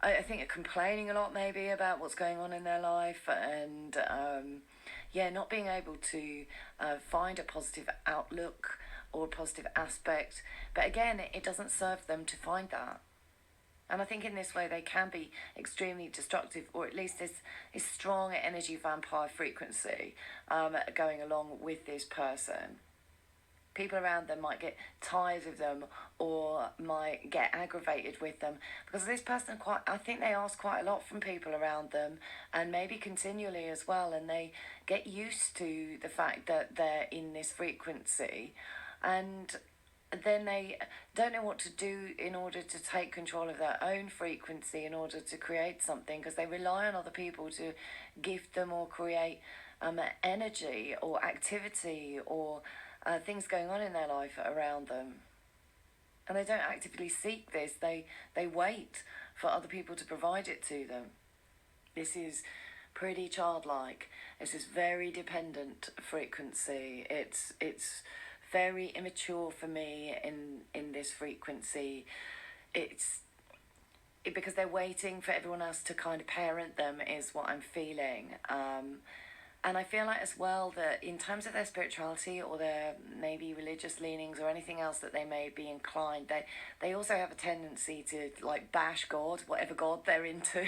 I think complaining a lot maybe about what's going on in their life, and not being able to find a positive outlook or a positive aspect. But again, it doesn't serve them to find that. And I think in this way they can be extremely destructive, or at least this strong energy vampire frequency going along with this person. People around them might get tired of them or might get aggravated with them, because this person, I think they ask quite a lot from people around them, and maybe continually as well, and they get used to the fact that they're in this frequency, and then they don't know what to do in order to take control of their own frequency in order to create something, because they rely on other people to gift them or create energy or activity or things going on in their life around them. And they don't actively seek this. They wait for other people to provide it to them. This is pretty childlike. This is very dependent frequency. It's very immature for me in this frequency. Because they're waiting for everyone else to kind of parent them, is what I'm feeling. And I feel like as well that in terms of their spirituality or their maybe religious leanings or anything else that they may be inclined, they also have a tendency to like bash God, whatever God they're into.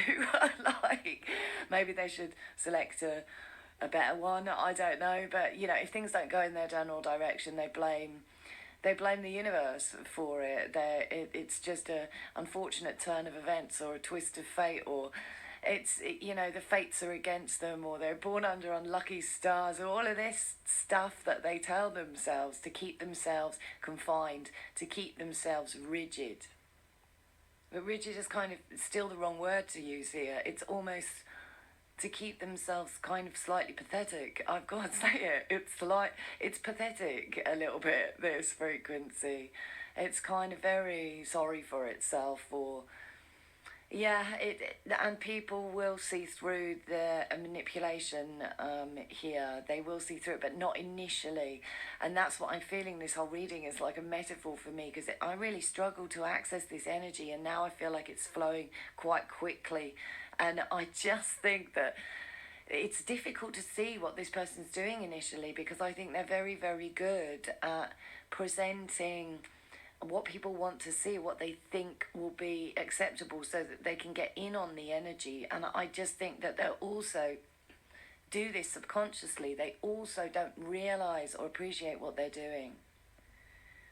Like maybe they should select a better one, I don't know. But you know, if things don't go in their general direction, they blame the universe for it. It's just a unfortunate turn of events or a twist of fate, or the fates are against them, or they're born under unlucky stars, or all of this stuff that they tell themselves to keep themselves confined, to keep themselves rigid. But rigid is kind of still the wrong word to use here. It's almost to keep themselves kind of slightly pathetic. I've got to say it. It's pathetic a little bit, this frequency. It's kind of very sorry for itself, or Yeah, and people will see through the manipulation here. They will see through it, but not initially. And that's what I'm feeling. This whole reading is like a metaphor for me, because I really struggle to access this energy, and now I feel like it's flowing quite quickly. And I just think that it's difficult to see what this person's doing initially, because I think they're very, very good at presenting what people want to see, what they think will be acceptable, so that they can get in on the energy. And I just think that they'll also do this subconsciously. They also don't realize or appreciate what they're doing.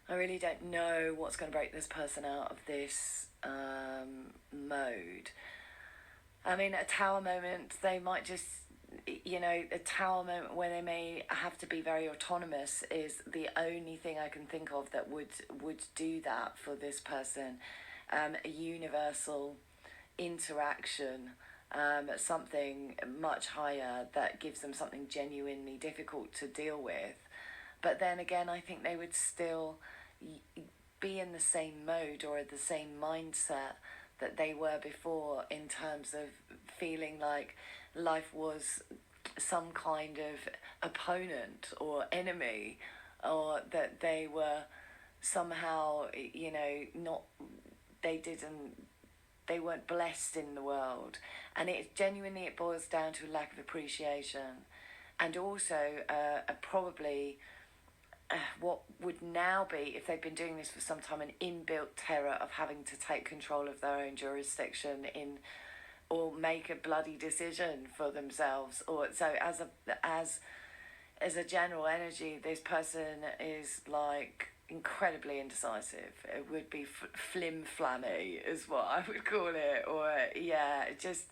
I really don't know what's going to break this person out of this mode. I mean, a tower moment, they might just, a tower moment where they may have to be very autonomous is the only thing I can think of that would do that for this person. A universal interaction, something much higher that gives them something genuinely difficult to deal with. But then again, I think they would still be in the same mode or the same mindset that they were before, in terms of feeling like life was some kind of opponent or enemy, or that they were somehow, not, they weren't blessed in the world. And it boils down to a lack of appreciation, and also probably what would now be, if they've been doing this for some time, an inbuilt terror of having to take control of their own jurisdiction or make a bloody decision for themselves. Or so as a general energy, this person is like incredibly indecisive. It would be flim-flammy is what I would call it. Or this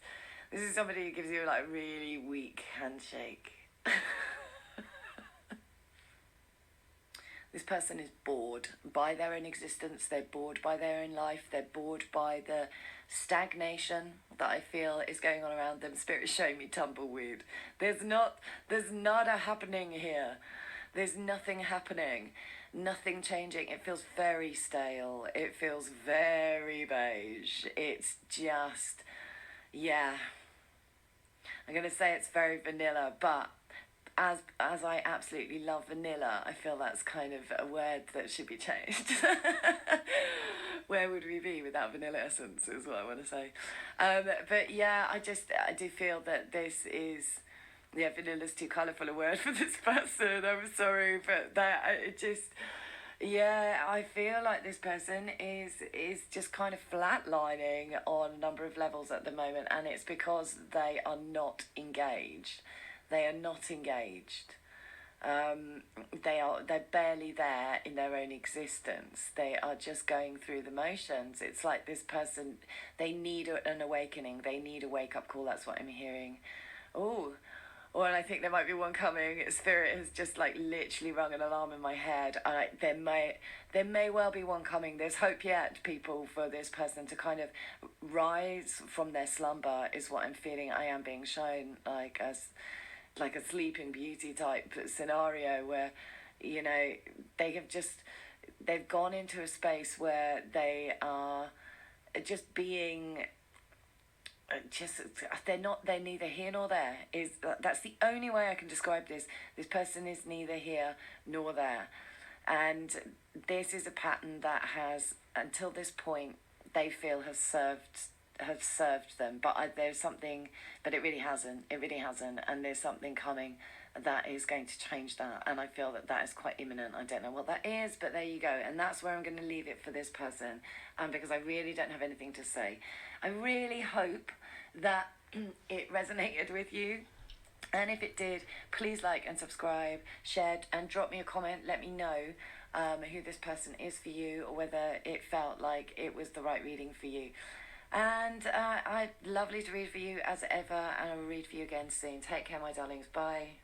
is somebody who gives you like a really weak handshake. This person is bored by their own existence. They're bored by their own life. They're bored by the stagnation that I feel is going on around them. Spirit's showing me tumbleweed. There's nada happening here. There's nothing happening. Nothing changing. It feels very stale. It feels very beige. It's just, I'm going to say it's very vanilla, but as I absolutely love vanilla, I feel that's kind of a word that should be changed. Where would we be without vanilla essence, is what I want to say. But yeah, I do feel that this is, vanilla's too colourful a word for this person. I'm sorry, but I feel like this person is just kind of flatlining on a number of levels at the moment, and it's because they are not engaged. They are not engaged. They're barely there in their own existence. They are just going through the motions. It's like this person, they need an awakening. They need a wake-up call. That's what I'm hearing. Oh, and I think there might be one coming. Spirit has just like literally rung an alarm in my head. There may well be one coming. There's hope yet, people, for this person to kind of rise from their slumber, is what I'm feeling. I am being shown like a Sleeping Beauty type scenario where, they've gone into a space where they are just being, they're neither here nor there. That's the only way I can describe this. This person is neither here nor there. And this is a pattern that has, until this point, they feel has served them, but it really hasn't, and there's something coming that is going to change that, and I feel that is quite imminent. I don't know what that is, but there you go, and that's where I'm going to leave it for this person, because I really don't have anything to say. I really hope that it resonated with you, and if it did, please like and subscribe, share, and drop me a comment. Let me know who this person is for you, or whether it felt like it was the right reading for you. And I'd lovely to read for you as ever, and I'll read for you again soon. Take care, my darlings. Bye.